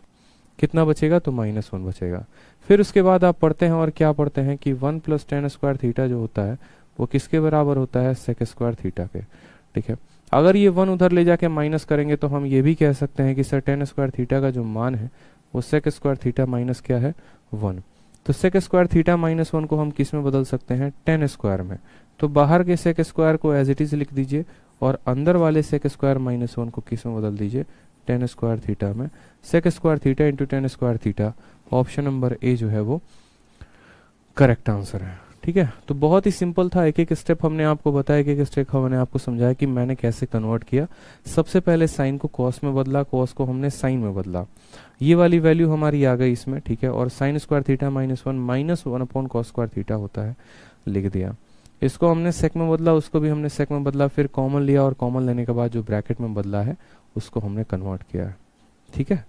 कितना बचेगा, तो -1 बचेगा। फिर उसके बाद आप पढ़ते हैं और क्या पढ़ते हैं कि 1 + tan स्क्वायर थीटा जो होता है वो किसके बराबर होता है, सेक स्क्वायर थीटा के, ठीक है। अगर ये 1 उधर ले जाके माइनस करेंगे तो हम ये भी कह सकते हैं कि सर tan स्क्वायर थीटा का जो मान है वो सेक स्क्वायर थीटा माइनस क्या है, 1। तो सेक स्क्वायर थीटा -1 को हम किस में बदल सकते हैं, tan स्क्वायर में। तो बाहर के सेक स्क्वायर को एज इट इज लिख दीजिए और अंदर वाले सेक स्क्वायर -1 को किस में बदल दीजिए, tan स्क्वायर थीटा में। Sec square theta into tan square theta, option number A जो है वो करेक्ट आंसर है, ठीक है। तो बहुत ही सिंपल था, एक एक स्टेप हमने आपको बताया, एक एक स्टेप हमने आपको समझाया कि मैंने कैसे कन्वर्ट किया। सबसे पहले साइन को कॉस में बदला, कॉस को हमने साइन में बदला, ये वाली वैल्यू हमारी आ गई इसमें, ठीक है। और sign square theta -1 -1/cos square theta होता है, लिख दिया। इसको हमने सेक में बदला, उसको भी हमने सेक में बदला, फिर कॉमन लिया और कॉमन लेने के बाद जो ब्रैकेट में बदला है उसको हमने कन्वर्ट किया है, ठीक है।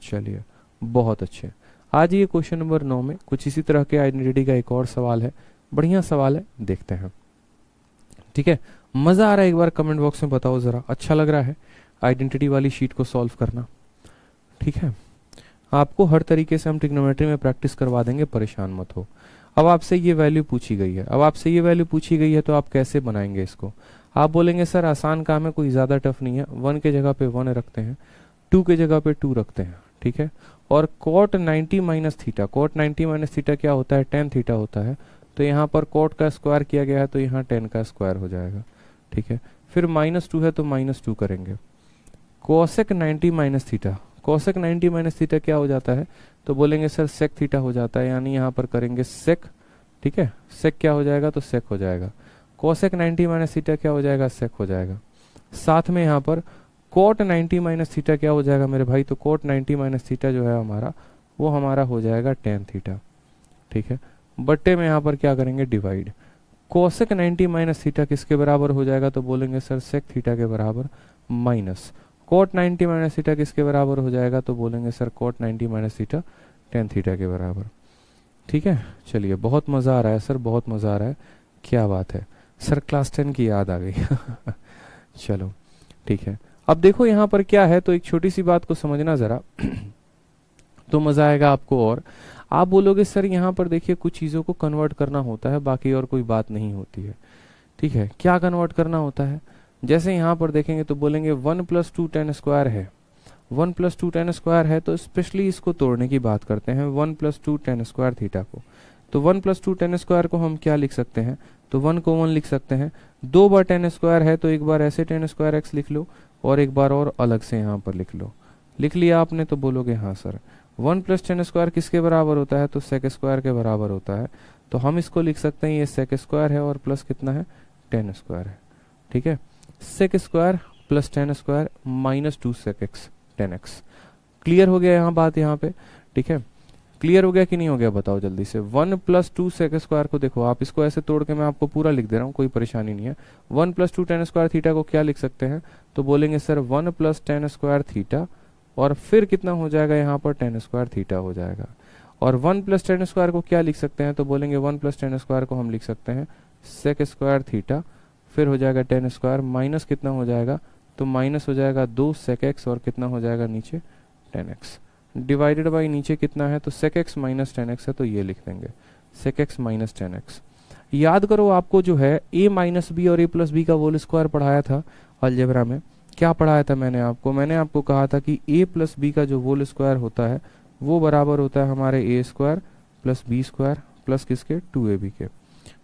चलिए बहुत अच्छे। आज ये क्वेश्चन नंबर 9 में कुछ इसी तरह के आइडेंटिटी का एक और सवाल है, बढ़िया सवाल है, देखते हैं, ठीक है। मजा आ रहा है, एक बार कमेंट बॉक्स में बताओ जरा, अच्छा लग रहा है आइडेंटिटी वाली शीट को सॉल्व करना, ठीक है। आपको हर तरीके से हम ट्रिग्नोमेट्री में प्रैक्टिस करवा देंगे, परेशान मत हो। अब आपसे ये वैल्यू पूछी गई है, अब आपसे ये वैल्यू पूछी गई है तो आप कैसे बनाएंगे इसको। आप बोलेंगे सर आसान काम है, कोई ज्यादा टफ नहीं है, 1 के जगह पे 1 रखते हैं, 2 के जगह पे 2 रखते हैं, ठीक है। और cot 90 minus theta, cot 90 minus theta क्या होता है, tan थीटा होता है। तो यहाँ पर cot का स्क्वायर किया गया है तो यहाँ tan का स्क्वायर हो जाएगा, ठीक है। फिर -2 है तो -2 करेंगे। cosec 90 minus theta, cosec 90 minus theta क्या हो जाता है, तो बोलेंगे सर sec थीटा हो जाता है, यानी यहाँ पर करेंगे sec, ठीक है। sec क्या हो जाएगा, तो sec हो जाएगा। cosec 90 माइनस थीटा क्या हो जाएगा, sec हो जाएगा। साथ में यहाँ पर cot 90 माइनस थीटा क्या हो जाएगा मेरे भाई, तो cot 90 माइनस थीटा जो है हमारा वो हमारा हो जाएगा tan थीटा, ठीक है। बट्टे में यहाँ पर क्या करेंगे, डिवाइड। cosec 90 माइनस थीटा किसके बराबर हो जाएगा, तो बोलेंगे सर sec थीटा के बराबर, माइनस cot 90 माइनस थीटा किसके बराबर हो जाएगा, तो बोलेंगे sir cot 90 minus theta tan theta के बराबर, ठीक है। चलिए बहुत मजा आ रहा है सर, बहुत मजा आ रहा है, क्या बात है सर, क्लास 10 की याद आ गई चलो ठीक है। अब देखो यहाँ पर क्या है, तो एक छोटी सी बात को समझना जरा तो मजा आएगा आपको। और आप बोलोगे सर यहाँ पर देखिए कुछ चीजों को कन्वर्ट करना होता है, बाकी और कोई बात नहीं होती है, ठीक है। क्या कन्वर्ट करना होता है, जैसे यहाँ पर देखेंगे तो बोलेंगे 1 + 2 tan स्क्वायर है, 1 + 2 tan स्क्वायर है, तो स्पेशली इसको तोड़ने की बात करते हैं, 1 + 2 tan स्क्वायर थीटा को। तो 1 + 2 tan स्क्वायर को हम क्या लिख सकते हैं, तो 1 को 1 लिख सकते हैं। 2 बार tan स्क्वायर है तो एक बार ऐसे tan स्क्वायर x लिख लो और एक बार और अलग से यहाँ पर लिख लो। लिख लिया आपने तो बोलोगे हाँ सर। 1 + tan स्क्वायर किसके बराबर होता है, तो sec स्क्वायर के बराबर होता है। तो हम इसको लिख सकते हैं ये sec स्क्वायर है और प्लस कितना है, tan स्क्वायर है, ठीक है। sec square plus tan square -2 sec x tan x। Clear हो गया यहाँ बात, यहाँ पे ठीक है। क्लियर हो गया कि नहीं हो गया बताओ जल्दी से। 1 + 2 sec स्क्वायर को देखो, आप इसको ऐसे तोड़ के मैं आपको पूरा लिख दे रहा हूँ, कोई परेशानी नहीं है। 1 + 2 tan स्क्वायर थीटा को क्या लिख सकते हैं, तो बोलेंगे सर 1 + tan स्क्वायर थीटा और फिर कितना हो जाएगा यहाँ पर tan स्क्वायर थीटा हो जाएगा। और 1 + tan स्क्वायर को क्या लिख सकते हैं, तो बोलेंगे 1 + tan स्क्वायर को हम लिख सकते हैं sec स्क्वायर थीटा, फिर हो जाएगा tan स्क्वायर माइनस कितना हो जाएगा, तो माइनस हो जाएगा 2 sec x और कितना हो जाएगा नीचे tan x डिवाइडेड बाई नीचे कितना है, तो sec x minus tan x है, तो ये लिख देंगे sec x minus tan x। याद करो आपको जो है a - b और a + b का होल स्क्वायर पढ़ाया था अलजेब्रा में। क्या पढ़ाया था मैंने आपको कहा था कि a + b का जो होल स्क्वायर होता है वो बराबर होता है हमारे a square plus b square plus किसके 2ab के।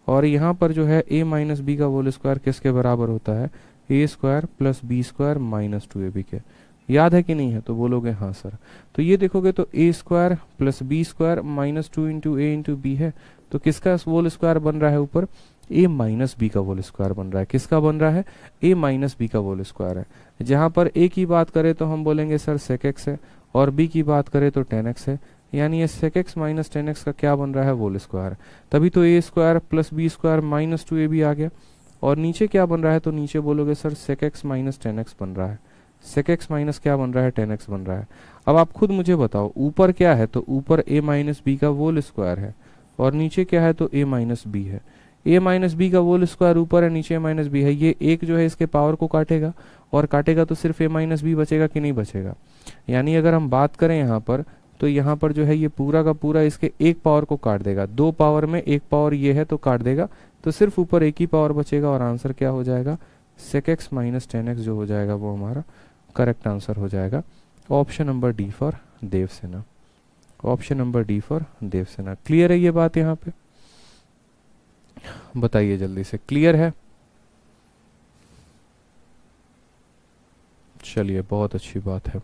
और यहाँ पर जो है a - b का होल स्क्वायर किसके बराबर होता है, a square plus b square minus 2ab के। याद है कि नहीं है, तो बोलोगे हाँ सर। तो ये देखोगे तो a square plus b square -2 × a × b है, तो किसका होल स्क्वायर बन रहा है ऊपर, ए माइनस बी का होल स्क्वायर बन रहा है। किसका बन रहा है? ए माइनस बी का होल स्क्वायर है। जहाँ पर ए की बात करें तो हम बोलेंगे सर सेक एक्स है, और बी की बात करें तो टेन एक्स है, यानी ये sec x minus ten x का क्या बन रहा है? Whole square. तभी तो a square plus b square minus two a b आ गया। और नीचे क्या बन रहा है? तो नीचे बोलोगे sir sec x minus ten x बन रहा है। सेक एक्स माइनस क्या बन रहा है? टेन एक्स बन रहा है। अब आप खुद मुझे बताओ ऊपर क्या है? तो ऊपर ए माइनस बी का होल स्क्वायर है, और नीचे क्या है? तो ए माइनस बी है। ए माइनस बी का होल स्क्वायर ऊपर है, नीचे ए माइनस बी है। ये एक जो है इसके पावर को काटेगा, और काटेगा तो सिर्फ ए माइनस बी बचेगा कि नहीं बचेगा? यानी अगर हम बात करें यहाँ पर, तो यहाँ पर जो है ये पूरा का पूरा इसके एक पावर को काट देगा। दो पावर में एक पावर ये है तो काट देगा, तो सिर्फ ऊपर एक ही पावर बचेगा, और आंसर क्या हो जाएगा? Sec x minus ten x जो हो जाएगा वो हमारा करेक्ट आंसर हो जाएगा। Option number D for Devsena. Option number D for Devsena. Clear है ये बात? यहाँ पे बताइए जल्दी से, क्लियर है? चलिए बहुत अच्छी बात है।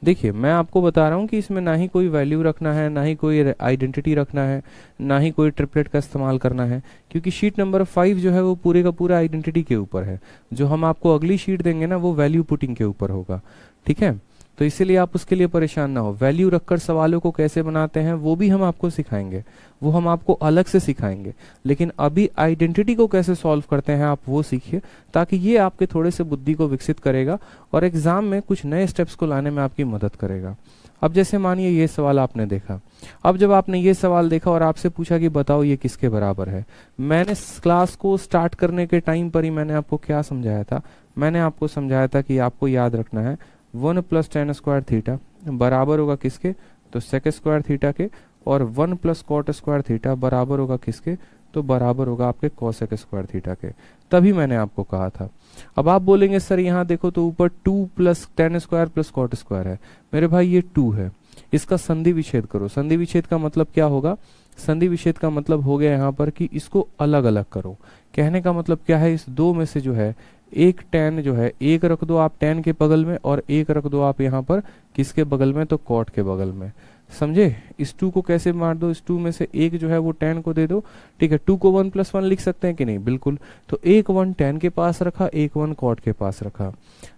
देखिए मैं आपको बता रहा हूँ कि इसमें ना ही कोई वैल्यू रखना है, ना ही कोई आइडेंटिटी रखना है, ना ही कोई ट्रिपलेट का इस्तेमाल करना है, क्योंकि शीट नंबर 5 जो है वो पूरे का पूरा आइडेंटिटी के ऊपर है। जो हम आपको अगली शीट देंगे ना वो वैल्यू पुटिंग के ऊपर होगा, ठीक है? तो इसीलिए आप उसके लिए परेशान ना हो। वैल्यू रखकर सवालों को कैसे बनाते हैं वो भी हम आपको सिखाएंगे, वो हम आपको अलग से सिखाएंगे। लेकिन अभी आइडेंटिटी को कैसे सॉल्व करते हैं आप वो सीखिए, ताकि ये आपके थोड़े से बुद्धि को विकसित करेगा और एग्जाम में कुछ नए स्टेप्स को लाने में आपकी मदद करेगा। अब जैसे मानिए ये सवाल आपने देखा, अब जब आपने ये सवाल देखा और आपसे पूछा कि बताओ ये किसके बराबर है, मैंने क्लास को स्टार्ट करने के टाइम पर ही मैंने आपको क्या समझाया था? मैंने आपको समझाया था कि आपको याद रखना है 1 प्लस टेन स्क्वायर थीटा बराबर होगा किसके? तो सेक स्क्वायर थीटा के। और 1 प्लस कॉट स्क्वायर थीटा बराबर होगा किसके? तो बराबर होगा आपके कोसेक स्क्वायर थीटा के। तभी मैंने आपको कहा था। अब आप बोलेंगे सर यहाँ देखो तो ऊपर 2 plus tan square plus cot square है। मेरे भाई ये 2 है, इसका संधि विच्छेद करो। संधि विच्छेद का मतलब क्या होगा? संधि विच्छेद का मतलब हो गया यहाँ पर कि इसको अलग अलग करो। कहने का मतलब क्या है? इस दो में से जो है एक टेन जो है, एक रख दो आप टेन के बगल में, और एक रख दो आप यहाँ पर किसके बगल में? तो कॉट के बगल में। समझे? इस 2 को कैसे मार दो? इस 2 में से एक जो है वो 10 को दे दो, ठीक है? 2 को 1 प्लस 1 लिख सकते हैं कि नहीं? बिल्कुल। तो एक 1 10 के पास रखा, एक 1 कॉट के पास रखा।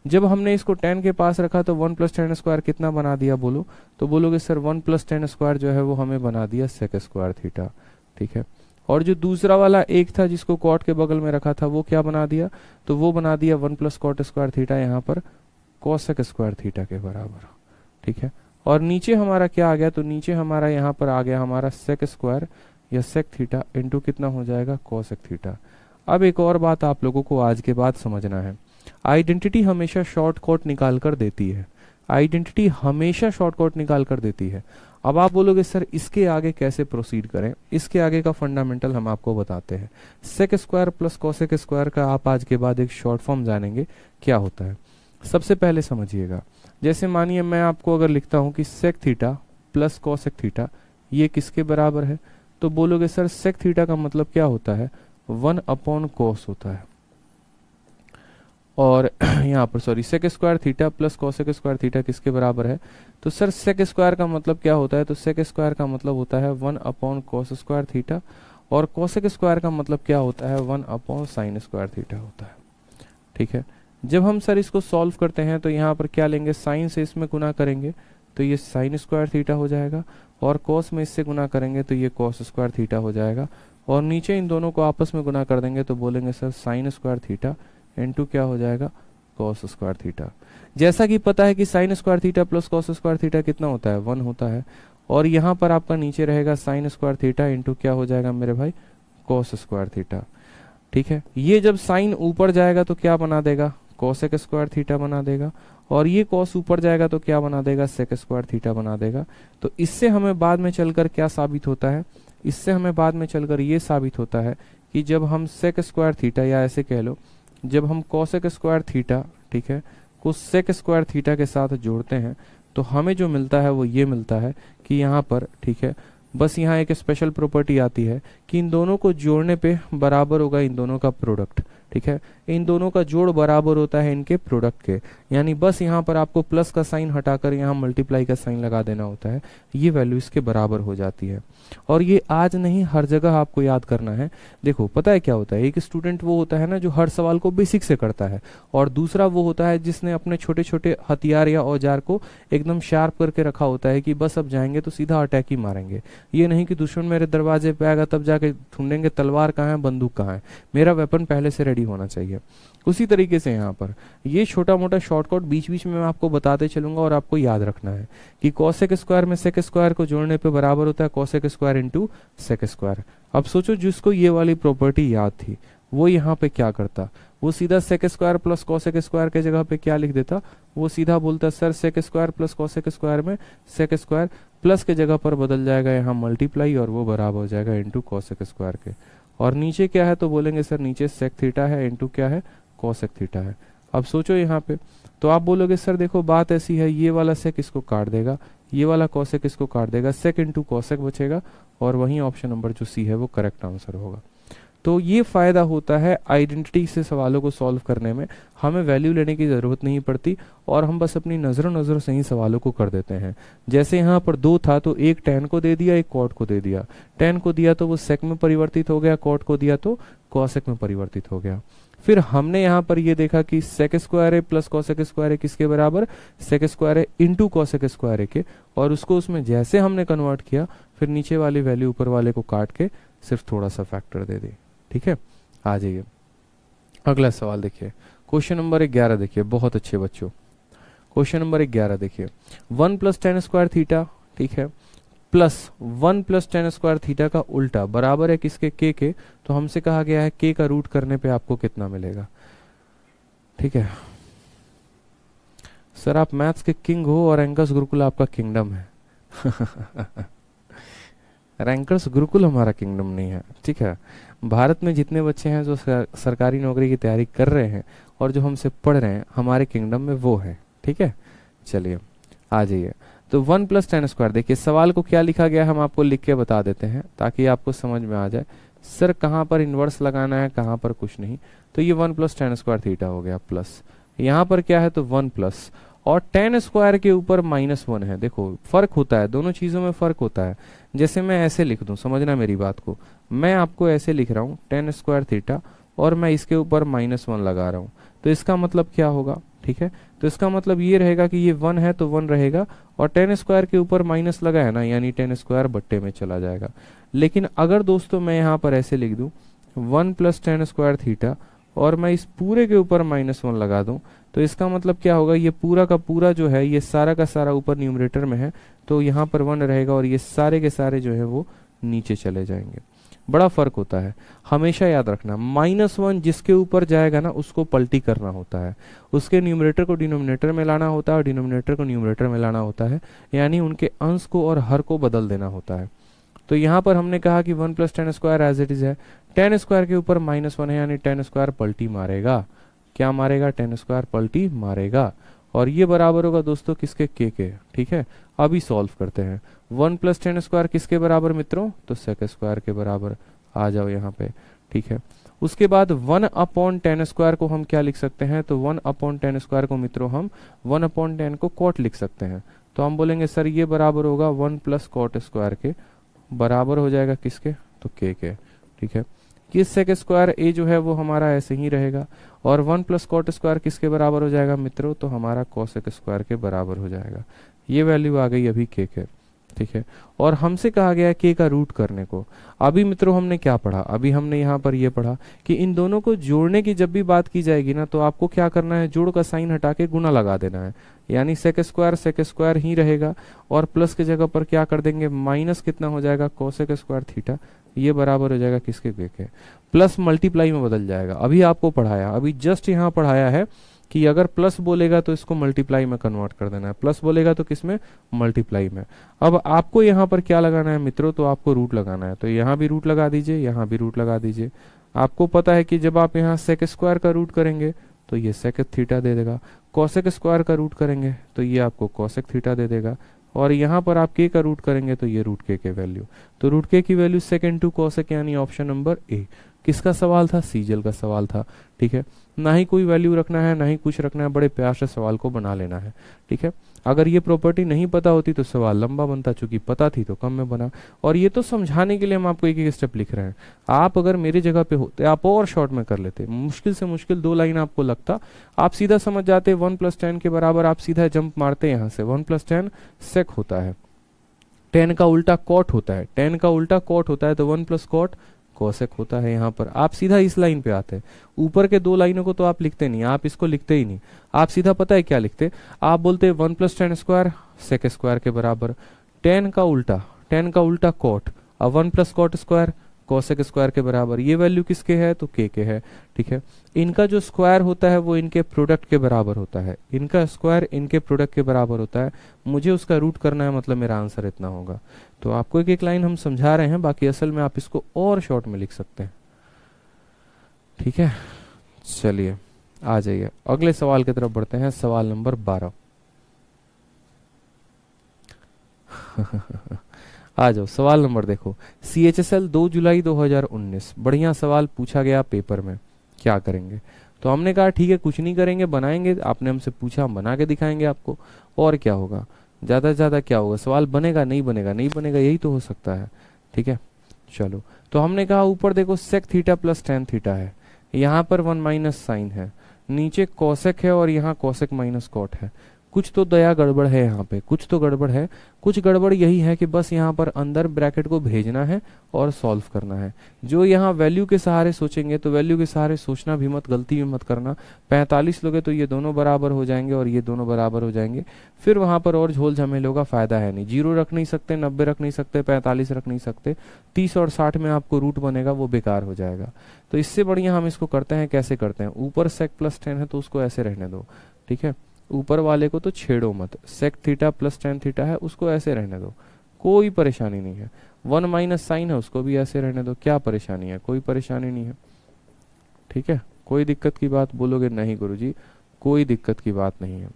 जब हमने इसको 10 के पास रखा तो 1 प्लस 10 स्क्वायर कितना बना दिया बोलो? तो बोलोगे सर 1 प्लस 10 स्क्वायर जो है वो हमें बना दिया सेक स्क्वायर थीटा, ठीक है? और जो दूसरा वाला एक था जिसको कॉट के बगल में रखा था वो क्या बना दिया? तो वो बना दिया 1 प्लस कॉट स्क्वायर थीटा यहाँ पर कोसेक स्क्वायर थीटा के बराबर, ठीक है? और नीचे हमारा क्या आ गया? तो नीचे हमारा यहाँ पर आ गया हमारा सेक स्क्वायर या सेक थीटा इंटू कितना हो जाएगा? Cosec theta. अब एक और बात आप लोगों को आज के बाद समझना है, आइडेंटिटी हमेशा शॉर्टकट निकाल कर देती है। आइडेंटिटी हमेशा शॉर्टकट निकाल कर देती है। अब आप बोलोगे सर इसके आगे कैसे प्रोसीड करें? इसके आगे का फंडामेंटल हम आपको बताते हैं। Sec square plus cosec square का आप आज के बाद एक शॉर्ट फॉर्म जानेंगे क्या होता है। सबसे पहले समझिएगा, जैसे मानिए मैं आपको अगर लिखता हूं कि sec theta plus cosec theta ये किसके बराबर है? तो बोलोगे सर सेक थीटा का मतलब क्या होता है? 1 अपॉन कोस होता है। और यहाँ पर sorry sec square theta plus cosec square theta किसके बराबर है? तो सर सेक स्क्वायर का मतलब क्या होता है? तो सेक स्क्वायर का मतलब होता है 1 अपॉन कोस स्क्वायर थीटा, और कोसेक स्क्वायर का मतलब क्या होता है? 1 अपॉन साइन स्क्वायर थीटा होता है, ठीक है? जब हम सर इसको सॉल्व करते हैं तो यहाँ पर क्या लेंगे? साइन से इसमें गुना करेंगे तो ये साइन स्क्वायर थीटा हो जाएगा, और कोस में इससे गुना करेंगे तो ये कोस स्क्वायर थीटा हो जाएगा, और नीचे इन दोनों को आपस में गुना कर देंगे तो बोलेंगे sir sign square theta into क्या हो जाएगा? Cos square theta. जैसा कि पता है कि sign square theta plus cos square theta कितना होता है? 1 होता है। और यहाँ पर आपका नीचे रहेगा साइन स्क्वायर थीटा इंटू क्या हो जाएगा मेरे भाई? कॉस स्क्वायर थीटा, ठीक है? ये जब साइन ऊपर जाएगा तो क्या बना देगा? कोसेक स्क्वायर थीटा बना देगा, और ये कॉस ऊपर जाएगा तो क्या बना देगा? सेक स्क्वायर थीटा बना देगा। तो इससे हमें बाद में चलकर क्या साबित होता है? इससे हमें बाद में चलकर ये साबित होता है कि जब हम सेक स्क्वायर थीटा, या ऐसे कह लो जब हम कोसेक स्क्वायर थीटा, ठीक है, को सेक स्क्वायर थीटा के साथ जोड़ते हैं तो हमें जो मिलता है वो ये मिलता है कि यहाँ पर, ठीक है, बस यहाँ एक स्पेशल प्रॉपर्टी आती है कि इन दोनों को जोड़ने पे बराबर होगा इन दोनों का प्रोडक्ट, ठीक है। इन दोनों का जोड़ बराबर होता है इनके प्रोडक्ट के, यानी बस यहाँ पर आपको प्लस का साइन हटाकर यहाँ मल्टीप्लाई का साइन लगा देना होता है, ये वैल्यू इसके बराबर हो जाती है। और ये आज नहीं हर जगह आपको याद करना है। देखो पता है क्या होता है, एक स्टूडेंट वो होता है ना जो हर सवाल को बेसिक से करता है, और दूसरा वो होता है जिसने अपने छोटे छोटे हथियार या औजार को एकदम शार्प करके रखा होता है कि बस अब जाएंगे तो सीधा अटैक ही मारेंगे। ये नहीं कि दुश्मन मेरे दरवाजे पे आएगा तब जाके ढूंढेंगे तलवार कहाँ है, बंदूक कहाँ है, मेरा वेपन पहले से रेडी होना चाहिए। उसी तरीके से यहाँ पर ये छोटा मोटा शॉर्टकट बीच बीच में मैं आपको बताते चलूंगा और आपको याद रखना है कि कोसेक स्क्वायर में सेक स्क्वायर को जोड़ने पे बराबर होता है cosec square into sec square. अब सोचो जिसको ये वाली प्रॉपर्टी याद थी वो यहाँ पे क्या करता, वो सीधा sec square plus cosec square के जगह पे क्या लिख देता, वो सीधा बोलता sir sec square plus cosec square में सेक स्क्वायर प्लस के जगह पर बदल जाएगा यहाँ मल्टीप्लाई और वो बराबर हो जाएगा इंटू कोसेक स्क्वायर के। और नीचे क्या है तो बोलेंगे सर नीचे सेक थीटा है इंटू क्या है कोसेक थीटा है। अब सोचो यहाँ पे तो आप बोलोगे सर देखो बात ऐसी है, ये वाला सेक इसको काट देगा, ये वाला कोसेक इसको काट देगा, सेक इंटू कोसेक बचेगा और वही ऑप्शन नंबर जो सी है वो करेक्ट आंसर होगा। तो ये फायदा होता है आइडेंटिटी से सवालों को सॉल्व करने में, हमें वैल्यू लेने की जरूरत नहीं पड़ती और हम बस अपनी नजरों से ही सवालों को कर देते हैं। जैसे यहाँ पर 2 था तो एक tan को दे दिया एक cot को दे दिया, tan को दिया तो वो sec में परिवर्तित हो गया, cot को दिया तो cosec में परिवर्तित हो गया। फिर हमने यहाँ पर ये देखा कि sec स्क्वायर है प्लस cosec स्क्वायर है किसके बराबर, sec स्क्वायर है इंटू cosec स्क्वायर है के, और उसको उसमें जैसे हमने कन्वर्ट किया फिर नीचे वाली वैल्यू ऊपर वाले को काट के सिर्फ थोड़ा सा फैक्टर दे दी। ठीक है, आ जाइए अगला सवाल देखिए, क्वेश्चन नंबर 11 देखिए, बहुत अच्छे बच्चों। क्वेश्चन नंबर 11 देखिए, 1 प्लस टेन स्क्वायर थीटा, ठीक है, plus 1 plus tan square theta का उल्टा बराबर है किसके, के। तो हमसे कहा गया है के का रूट करने पे आपको कितना मिलेगा। ठीक है सर आप मैथ्स के किंग हो और एंकर्स गुरुकुल आपका किंगडम है। रैंकर्स गुरुकुल हमारा किंगडम नहीं है। ठीक है, भारत में जितने बच्चे हैं जो सरकारी नौकरी की तैयारी कर रहे हैं और जो हमसे पढ़ रहे हैं हमारे किंगडम में वो है। ठीक है, चलिए आ जाइए। तो 1 प्लस टेन स्क्वायर, देखिए सवाल को क्या लिखा गया हम आपको लिख के बता देते हैं ताकि आपको समझ में आ जाए सर कहाँ पर इन्वर्स लगाना है कहाँ पर कुछ नहीं। तो ये 1 प्लस टेन स्क्वायर थीटा हो गया, प्लस यहाँ पर क्या है तो 1 प्लस और टेन स्क्वायर के ऊपर -1 है। देखो फर्क होता है, दोनों चीजों में फर्क होता है। जैसे मैं ऐसे लिख दूं, समझना मेरी बात को, मैं आपको ऐसे लिख रहा हूँ टेन स्क्वायर थीटा और मैं इसके ऊपर -1 लगा रहा हूँ, तो इसका मतलब क्या होगा। ठीक है, तो इसका मतलब ये रहेगा कि ये 1 है तो 1 रहेगा और टेन स्क्वायर के ऊपर माइनस लगा है ना, यानी टेन स्क्वायर बट्टे में चला जाएगा। लेकिन अगर दोस्तों मैं यहाँ पर ऐसे लिख दूं 1 प्लस टेन स्क्वायर थीटा और मैं इस पूरे के ऊपर -1 लगा दूं, तो इसका मतलब क्या होगा, ये पूरा का पूरा जो है ये सारा का सारा ऊपर न्यूमरेटर में है तो यहाँ पर 1 रहेगा और ये सारे के सारे जो है वो नीचे चले जाएंगे। बड़ा फर्क होता है, हमेशा याद रखना। -1 जिसके ऊपर जाएगा ना उसको पलटी करना होता है, उसके न्यूमरेटर को डिनोमिनेटर में लाना होता है और डिनोमिनेटर को न्यूमरेटर में लाना होता है, यानी उनके अंश को और हर को बदल देना होता है। तो यहाँ पर हमने कहा कि 1 plus tan square as it is है, टेन स्क्वायर के ऊपर -1 है यानी टेन स्क्वायर पलटी मारेगा। क्या मारेगा, टेन स्क्वायर पलटी मारेगा और ये बराबर होगा दोस्तों किसके, के। ठीक है, अभी सॉल्व करते हैं। 1 प्लस टेन स्क्वायर किसके बराबर मित्रों, तो सेक स्क्वायर के बराबर। आ जाओ यहाँ पे। ठीक है, उसके बाद 1 अपॉन टेन स्क्वायर को हम क्या लिख सकते हैं, तो 1 अपॉन टेन स्क्वायर को मित्रों हम 1 अपॉन 10 को कॉट लिख सकते हैं। तो हम बोलेंगे सर ये बराबर होगा 1 प्लस कॉट स्क्वायर के, बराबर हो जाएगा किसके, तो के। ठीक है, कि सेक स्क्वायर ए जो है वो हमारा ऐसे ही रहेगा और 1 प्लस कॉट स्क्वायर किसके बराबर हो जाएगा मित्रों, तो हमारा कोसेक स्क्वायर के बराबर हो जाएगा। ये वैल्यू आ गई अभी के। ठीक है, और हमसे कहा गया है के का रूट करने को। अभी मित्रों हमने क्या पढ़ा, अभी हमने यहाँ पर ये पढ़ा कि इन दोनों को जोड़ने की जब भी बात की जाएगी ना तो आपको क्या करना है, जोड़ का साइन हटा के गुना लगा देना है, यानी सेक स्क्वायर ही रहेगा और प्लस की जगह पर क्या कर देंगे, माइनस कितना हो जाएगा, कोसेक स्क्वायर थीटा, ये बराबर हो जाएगा किसके, के। प्लस मल्टीप्लाई में बदल जाएगा। अभी आपको पढ़ाया, अभी जस्ट यहाँ पढ़ाया है कि अगर प्लस बोलेगा तो इसको मल्टीप्लाई में कन्वर्ट कर देना है, प्लस बोलेगा तो किसमें, मल्टीप्लाई में। अब आपको यहाँ पर क्या लगाना है मित्रों, तो आपको रूट लगाना है, तो यहाँ भी रूट लगा दीजिए, यहाँ भी रूट लगा दीजिए। आपको पता है कि जब आप यहाँ सेक स्क्वायर का रूट करेंगे तो ये सेक थीटा दे देगा, कोसेक स्क्वायर का रूट करेंगे तो ये आपको कोसेक थीटा दे देगा, और यहाँ पर आप के का रूट करेंगे तो ये रूट के वैल्यू, तो रूट के की वैल्यू सेक इंटू कोसेक यानी ऑप्शन नंबर ए। किसका सवाल था? सीजल का सवाल था। ठीक है, ना ही कोई वैल्यू रखना है ना ही कुछ रखना है, बड़े प्यार से सवाल को बना लेना है। ठीक है, अगर ये प्रॉपर्टी नहीं पता होती तो सवाल लंबा बनता, चूंकि पता थी तो कम में बना। और ये तो समझाने के लिए हम आपको एक एक स्टेप लिख रहे हैं। आप अगर मेरी जगह पे होते आप और शॉर्ट में कर लेते, मुश्किल से मुश्किल 2 लाइन आपको लगता, आप सीधा समझ जाते 1 + 10 के बराबर, आप सीधा जंप मारते यहाँ से 1 + 10 सेक होता है, 10 का उल्टा कॉट होता है, 10 का उल्टा कॉट होता है, तो 1 + कॉट कोसेक होता है। यहाँ पर आप सीधा इस लाइन पे आते हैं। ऊपर के 2 लाइनों को तो आप लिखते नहीं, आप इसको लिखते ही नहीं, आप सीधा पता है क्या लिखते, आप बोलते 1 + 10 स्क्वायर सेक स्क्वायर के बराबर, 10 का उल्टा कॉट, अब 1 + कॉट स्क्वायर कोसेक स्क्वायर के बराबर। ये वैल्यू किसके है? तो के है। ठीक है, इनका जो स्क्वायर होता है वो इनके प्रोडक्ट के बराबर होता है, इनका स्क्वायर इनके प्रोडक्ट के बराबर होता है। मुझे उसका रूट करना है, मतलब मेरा आंसर इतना होगा। तो आपको एक एक लाइन हम समझा रहे हैं, बाकी असल में आप इसको और शॉर्ट में लिख सकते हैं। ठीक है, चलिए आ जाइए अगले सवाल की तरफ बढ़ते हैं। सवाल नंबर 12 आ जाओ, सवाल नंबर देखो। CHSL 2 जुलाई 2019, बढ़िया सवाल पूछा गया पेपर में, क्या करेंगे? तो हमने कहा ठीक है कुछ नहीं करेंगे, बनाएंगे। आपने हमसे पूछा, हम बना के दिखाएंगे आपको, और क्या होगा, ज्यादा से ज्यादा क्या होगा, सवाल बनेगा नहीं बनेगा, नहीं बनेगा, यही तो हो सकता है। ठीक है, चलो। तो हमने कहा ऊपर देखो sec थीटा + tan थीटा है, यहाँ पर 1 - साइन है, नीचे कोसेक है और यहाँ कोसेक - कॉट है। कुछ तो दया गड़बड़ है यहाँ पे, कुछ तो गड़बड़ है। कुछ गड़बड़ यही है कि बस यहाँ पर अंदर ब्रैकेट को भेजना है और सॉल्व करना है। जो यहाँ वैल्यू के सहारे सोचेंगे तो वैल्यू के सहारे सोचना भी मत, गलती भी मत करना। 45 लोगे तो ये दोनों बराबर हो जाएंगे और ये दोनों बराबर हो जाएंगे, फिर वहां पर और झोल झमेलों का फायदा है नहीं। 0 रख नहीं सकते, 90 रख नहीं सकते, 45 रख नहीं सकते, 30 और 60 में आपको रूट बनेगा, वो बेकार हो जाएगा। तो इससे बढ़िया हम इसको करते हैं, कैसे करते हैं, ऊपर sec + 10 है तो उसको ऐसे रहने दो। ठीक है, ऊपर वाले को तो छेड़ो मत, sec थीटा + tan थीटा है उसको ऐसे रहने दो, कोई परेशानी नहीं है। 1 - साइन है उसको भी ऐसे रहने दो, क्या परेशानी है, कोई परेशानी नहीं है। ठीक है, कोई दिक्कत की बात बोलोगे नहीं गुरुजी, कोई दिक्कत की बात नहीं है।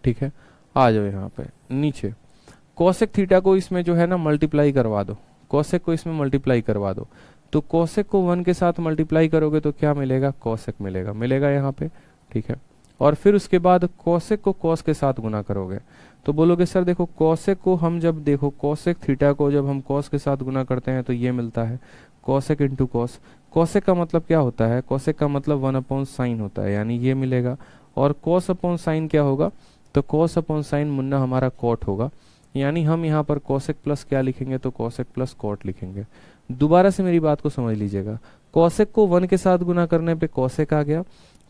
ठीक है, आ जाओ यहाँ पे नीचे, कोसेक थीटा को इसमें जो है ना मल्टीप्लाई करवा दो, कोसेक को इसमें मल्टीप्लाई करवा दो। तो कोसेक को 1 के साथ मल्टीप्लाई करोगे तो क्या मिलेगा, कोसेक मिलेगा यहाँ पे। ठीक है, और फिर उसके बाद कोसेक को कॉस के साथ गुना करोगे तो बोलोगे सर देखो कोसेक को हम जब देखो कोसेक थीटा को जब हम कॉस के साथ गुना करते हैं तो ये मिलता है कोसेक इंटू कॉस। कोसेक का मतलब क्या होता है, कोसेक का मतलब 1/sin होता है, यानी ये मिलेगा। और cos/sin क्या होगा, तो cos/sin मुन्ना हमारा कॉट होगा, यानी हम यहाँ पर कोसेक प्लस क्या लिखेंगे, तो कोसेक प्लस कॉट लिखेंगे। दोबारा से मेरी बात को समझ लीजिएगा, कोसेक को 1 के साथ गुना करने पे कोसेक आ गया,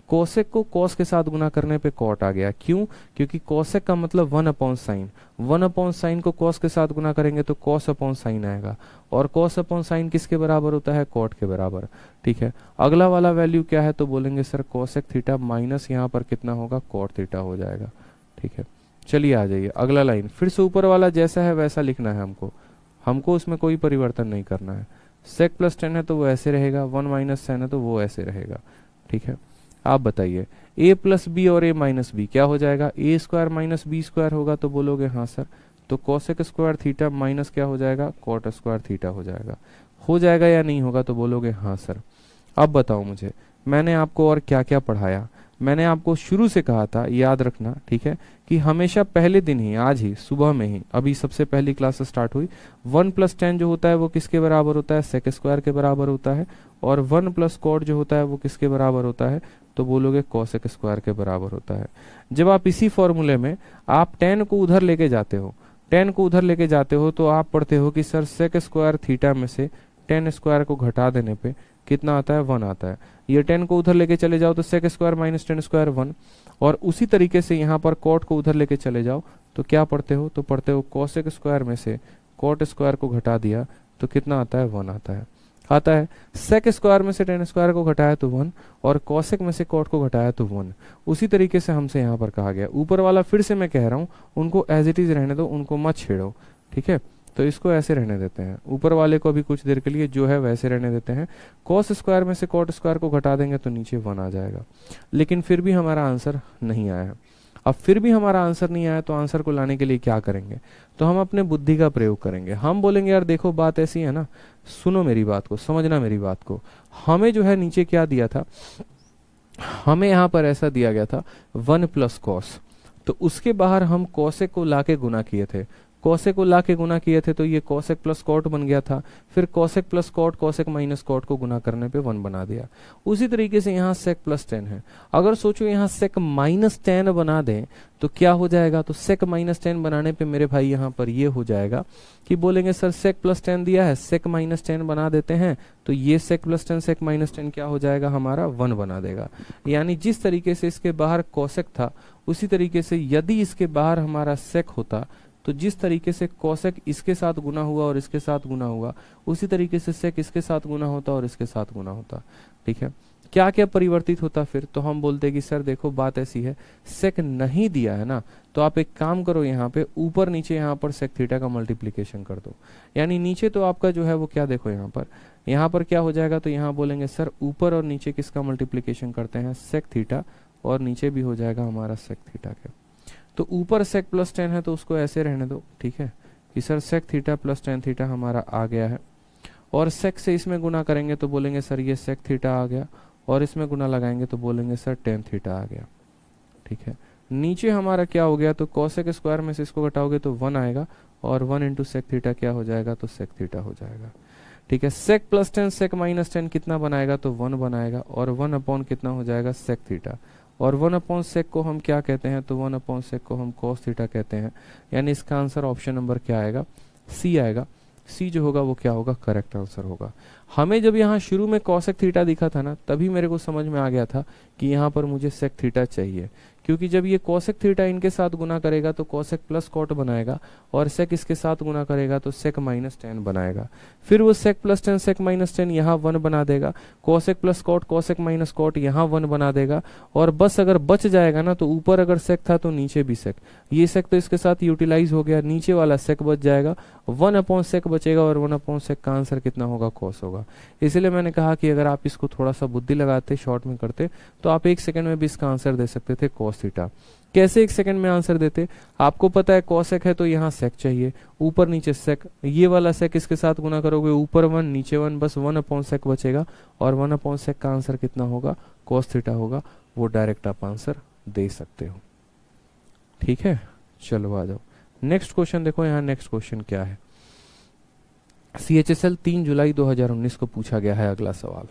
कोसेक को कॉस के साथ गुना करने पे कॉट आ गया। क्यों? क्योंकि कोसेक का मतलब 1/sin, 1/sin को कॉस के साथ गुना करेंगे तो cos/sin आएगा, और cos/sin किसके बराबर होता है, कॉट के बराबर। ठीक है, अगला वाला वैल्यू क्या है, तो बोलेंगे सर कोसेक थीटा माइनस यहाँ पर कितना होगा, कॉट थीटा हो जाएगा। ठीक है, चलिए आ जाइए अगला लाइन, फिर से ऊपर वाला जैसा है वैसा लिखना है हमको उसमें कोई परिवर्तन नहीं करना है। sec + 10 है तो वो ऐसे रहेगा, 1 - sin है तो वो ऐसे रहेगा। ठीक है, आप बताइए a + b और a - b क्या हो जाएगा, a² - b² होगा, तो बोलोगे हाँ सर, तो कोसेक स्क्वायर थीटा माइनस क्या हो जाएगा, कॉट स्क्वायर थीटा हो जाएगा या नहीं होगा, तो बोलोगे हाँ सर। अब बताओ मुझे, मैंने आपको और क्या क्या पढ़ाया, मैंने आपको शुरू से कहा था, याद रखना, ठीक है, कि हमेशा पहले दिन ही, आज ही सुबह में ही, अभी सबसे पहली क्लास स्टार्ट हुई, 1 + 10 जो होता है वो किसके बराबर होता है, sec स्क्वायर के बराबर होता है, और 1 + कॉट जो होता है वो किसके बराबर होता है, तो बोलोगे कोसेक स्क्वायर के बराबर होता है। जब आप इसी फॉर्मूले में आप 10 को उधर लेके जाते हो, 10 को उधर लेके जाते हो तो आप पढ़ते हो कि सर sec स्क्वायर थीटा में से 10 स्क्वायर को घटा देने पे कितना आता है, 1 आता है। ये 10 को उधर लेके चले जाओ तो sec स्क्वायर - 10 स्क्वायर 1, और उसी तरीके से यहाँ पर कॉट को उधर लेके चले जाओ तो क्या पढ़ते हो, तो पढ़ते हो कोसेक स्क्वायर में से कॉट स्क्वायर को घटा दिया तो कितना आता है, 1 आता है। sec स्क्वायर में से 10 स्क्वायर को घटाया तो 1, और कोसेक में से कॉट को घटाया तो 1। उसी तरीके से हमसे यहाँ पर कहा गया। ऊपर वाला फिर से मैं कह रहा हूँ, उनको एज इट इज रहने दो, उनको मत छेड़ो। ठीक है, तो इसको ऐसे रहने देते हैं, ऊपर वाले को अभी कुछ देर के लिए जो है वैसे रहने देते हैं। कॉस स्क्वायर में से कॉट स्क्वायर को घटा देंगे तो नीचे 1 आ जाएगा, लेकिन फिर भी हमारा आंसर नहीं आया है। अब फिर भी हमारा आंसर नहीं आया, तो आंसर को लाने के लिए क्या करेंगे, तो हम अपने बुद्धि का प्रयोग करेंगे। हम बोलेंगे यार देखो बात ऐसी है ना, सुनो मेरी बात को, समझना मेरी बात को। हमें जो है नीचे क्या दिया था, हमें यहाँ पर ऐसा दिया गया था 1 प्लस कॉस, तो उसके बाहर हम कॉसेक को लाके गुना किए थे, कॉसेक को लाके गुना किए थे, तो ये कॉसेक प्लस कॉट बन गया था। फिर cosec plus cot cosec minus cot को गुना करने पे 1 बना दिया। उसी तरीके से यहाँ सेक प्लस 10 है, अगर सोचो यहाँ सेक माइनस 10 बना दें तो क्या हो जाएगा, तो सेक माइनस 10 बनाने पे मेरे भाई यहाँ पर ये हो जाएगा कि बोलेंगे सर सेक प्लस 10 दिया है, सेक माइनस 10 बना देते हैं, तो ये सेक प्लस 10 सेक माइनस 10 क्या हो जाएगा, हमारा 1 बना देगा। यानी जिस तरीके से इसके बाहर कॉसेक था, उसी तरीके से यदि इसके बाहर हमारा सेक होता, तो जिस तरीके से कॉसेक इसके साथ गुना हुआ और इसके साथ गुना हुआ, उसी तरीके से सेक इसके साथ गुना होता और इसके साथ गुना होता। ठीक है, क्या क्या परिवर्तित होता फिर, तो हम बोलते कि सर देखो बात ऐसी है, सेक नहीं दिया है ना, तो आप एक काम करो, यहाँ पे ऊपर नीचे यहाँ पर सेक थीटा का मल्टीप्लीकेशन कर दो। यानी नीचे तो आपका जो है वो क्या, देखो यहाँ पर क्या हो जाएगा, तो यहाँ बोलेंगे सर ऊपर और नीचे किसका मल्टीप्लीकेशन करते हैं, सेक थीटा, और नीचे भी हो जाएगा हमारा सेक थीटा का। तो ऊपर सेक प्लस 10 है तो उसको ऐसे रहने दो, ठीक है, कि sir sec theta plus 10 theta हमारा आ गया है, और सेक से इसमें गुना करेंगे तो बोलेंगे सर ये सेक थीटा आ गया, और इसमें गुना लगाएंगे तो बोलेंगे सर टेन थीटा आ गया। ठीक है, नीचे हमारा क्या हो गया, तो कॉसेक स्क्वायर में से इसको घटाओगे तो 1 आएगा, और 1 इंटू सेक थीटा क्या हो जाएगा, तो सेक थीटा हो जाएगा। ठीक है, सेक प्लस 10 सेक माइनस 10 कितना बनाएगा, तो 1 बनाएगा, और 1 अपॉन कितना हो जाएगा, सेक थीटा, और 1 अपॉन सेक को हम क्या कहते हैं, तो 1 अपॉन सेक को हम कॉस थीटा कहते हैं। यानी इसका आंसर ऑप्शन नंबर क्या आएगा, सी आएगा। सी जो होगा वो क्या होगा, करेक्ट आंसर होगा। हमें जब यहाँ शुरू में कॉसेक थीटा दिखा था ना, तभी मेरे को समझ में आ गया था कि यहाँ पर मुझे सेक थीटा चाहिए, क्योंकि जब ये कॉसेक थीटा इनके साथ गुना करेगा तो कॉसेक प्लस कॉट बनाएगा, और सेक इसके साथ गुना करेगा तो सेक माइनस 10 बनाएगा। फिर वो सेक प्लस 10 सेक माइनस 10 यहाँ 1 बना देगा, cosec plus cot cosec minus cot यहाँ 1 बना देगा, और बस अगर बच जाएगा ना, तो ऊपर अगर सेक था तो नीचे भी सेक, ये सेक तो इसके साथ यूटिलाइज हो गया, नीचे वाला सेक बच जाएगा, 1 अपॉन सेक बचेगा, और 1 अपॉन सेक का आंसर कितना होगा, कॉस होगा। इसलिए मैंने कहा कि अगर आप इसको थोड़ा सा बुद्धि लगाते, शॉर्ट में करते, तो आप 1 सेकंड में भी इसका आंसर दे सकते थे, कॉस थीटा। कैसे 1 सेकंड में आंसर देते, आपको पता है कॉसेक है तो यहाँ सेक चाहिए, ऊपर नीचे सेक, ये वाला सेक इसके साथ गुना करोगे, ऊपर 1 नीचे 1, बस 1 अपॉन सेक बचेगा, और 1 अपॉन सेक का आंसर कितना होगा, कॉस थीटा होगा। वो डायरेक्ट आप आंसर दे सकते हो। ठीक है, चलो आ जाओ नेक्स्ट क्वेश्चन। देखो यहाँ नेक्स्ट क्वेश्चन क्या है, CHSL 3 जुलाई 2019 को पूछा गया है अगला सवाल।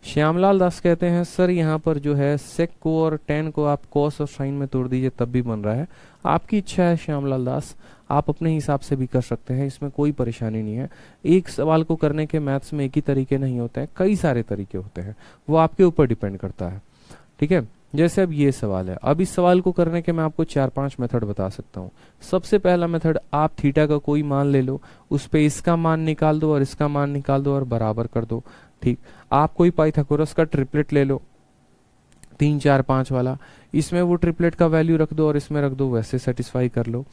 श्यामलाल दास कहते हैं सर यहाँ पर जो है सेक को और टेन को आप कॉस और साइन में तोड़ दीजिए तब भी बन रहा है। आपकी इच्छा है श्यामलाल दास, आप अपने हिसाब से भी कर सकते हैं, इसमें कोई परेशानी नहीं है। एक सवाल को करने के मैथ्स में एक ही तरीके नहीं होते हैं, कई सारे तरीके होते हैं, वो आपके ऊपर डिपेंड करता है। ठीक है, जैसे अब ये सवाल है, अब इस सवाल को करने के मैं आपको 4-5 मेथड बता सकता हूँ। सबसे पहला मेथड, आप थीटा का कोई मान ले लो, उस पे इसका मान निकाल दो और इसका मान निकाल दो और बराबर कर दो। ठीक, आप कोई पाइथागोरस का ट्रिपलेट ले लो 3, 4, 5 वाला, इसमें वो ट्रिपलेट का वैल्यू रख दो और इसमें रख दो, वैसे सेटिस्फाई कर लो।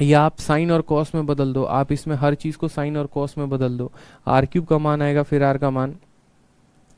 या आप साइन और कॉस में बदल दो, आप इसमें हर चीज को साइन और कॉस में बदल दो, आर क्यूब का मान आएगा, फिर आर का मान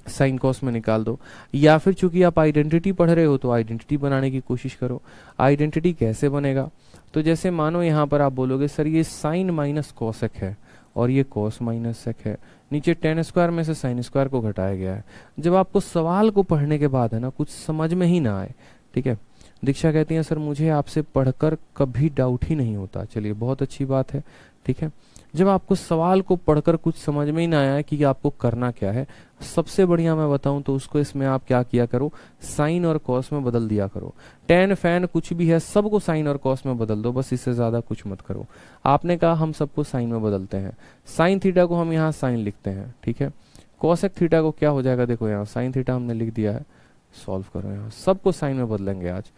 साइन कॉस में निकाल दो। या फिर चूंकि आप आइडेंटिटी पढ़ रहे हो तो आइडेंटिटी बनाने की कोशिश करो। आइडेंटिटी कैसे बनेगा, तो जैसे मानो यहाँ पर आप बोलोगे सर ये साइन माइनस कॉसेक है और ये कॉस माइनस सेक है, नीचे टेन स्क्वायर में से साइन स्क्वायर को घटाया गया है। जब आपको सवाल को पढ़ने के बाद है ना कुछ समझ में ही ना आए, ठीक है, दीक्षा कहती है सर मुझे आपसे पढ़कर कभी डाउट ही नहीं होता। चलिए बहुत अच्छी बात है। ठीक है, जब आपको सवाल को पढ़कर कुछ समझ में ही ना आया कि आपको करना क्या है, सबसे बढ़िया मैं बताऊं तो उसको इसमें आप क्या किया करो, साइन और कॉस में बदल दिया करो। टेन फैन कुछ भी है सबको साइन और कॉस में बदल दो, बस इससे ज्यादा कुछ मत करो। आपने कहा हम सबको साइन में बदलते हैं, साइन थीटा को हम यहाँ साइन लिखते हैं। ठीक है, कॉसेक थीटा को क्या हो जाएगा, देखो यहाँ साइन थीटा हमने लिख दिया है, सॉल्व करो, यहाँ सबको साइन में बदलेंगे आज।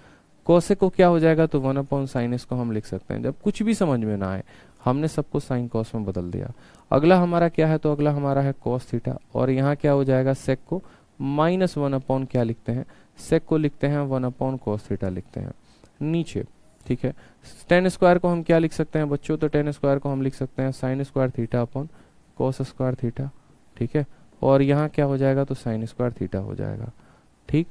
कॉसेक को क्या हो जाएगा, तो 1/sin इसको हम लिख सकते हैं। जब कुछ भी समझ में ना आए हमने सबको साइन कॉस में बदल दिया। अगला हमारा क्या है, तो अगला हमारा है कॉस थीटा, और यहाँ क्या हो जाएगा, सेक को -1/ क्या लिखते हैं, सेक को लिखते हैं 1/cos थीटा लिखते हैं नीचे। ठीक है, टेन स्क्वायर को हम क्या लिख सकते हैं बच्चों, तो टेन स्क्वायर को हम लिख सकते हैं sin square theta upon cos square theta. ठीक है, और यहाँ क्या हो जाएगा, तो साइन स्क्वायर थीटा हो जाएगा। ठीक,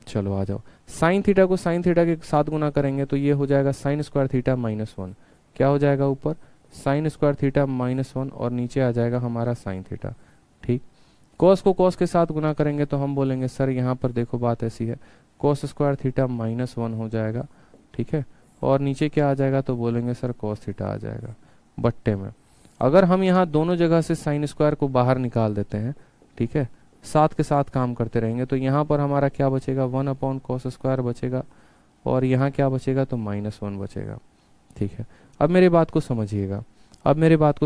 चलो आ जाओ। साइन थीटा को साइन थीटा के साथ गुना करेंगे तो ये हो जाएगा साइन स्क्वायर थीटा -1। क्या हो जाएगा, ऊपर साइन स्क्वायर थीटा -1 और नीचे आ जाएगा हमारा साइन थीटा। ठीक, कॉस को कॉस के साथ गुना करेंगे तो हम बोलेंगे सर यहाँ पर देखो बात ऐसी है, कॉस स्क्वायर थीटा -1 हो जाएगा। ठीक है, और नीचे क्या आ जाएगा, तो बोलेंगे सर कॉस थीटा आ जाएगा बट्टे में। अगर हम यहाँ दोनों जगह से साइन स्क्वायर को बाहर निकाल देते हैं, ठीक है, साथ के साथ काम करते रहेंगे, तो यहाँ पर हमारा क्या बचेगा, 1/cos स्क्वायर बचेगा और यहाँ क्या बचेगा, तो -1 बचेगा। ठीक है, अब मेरी बात को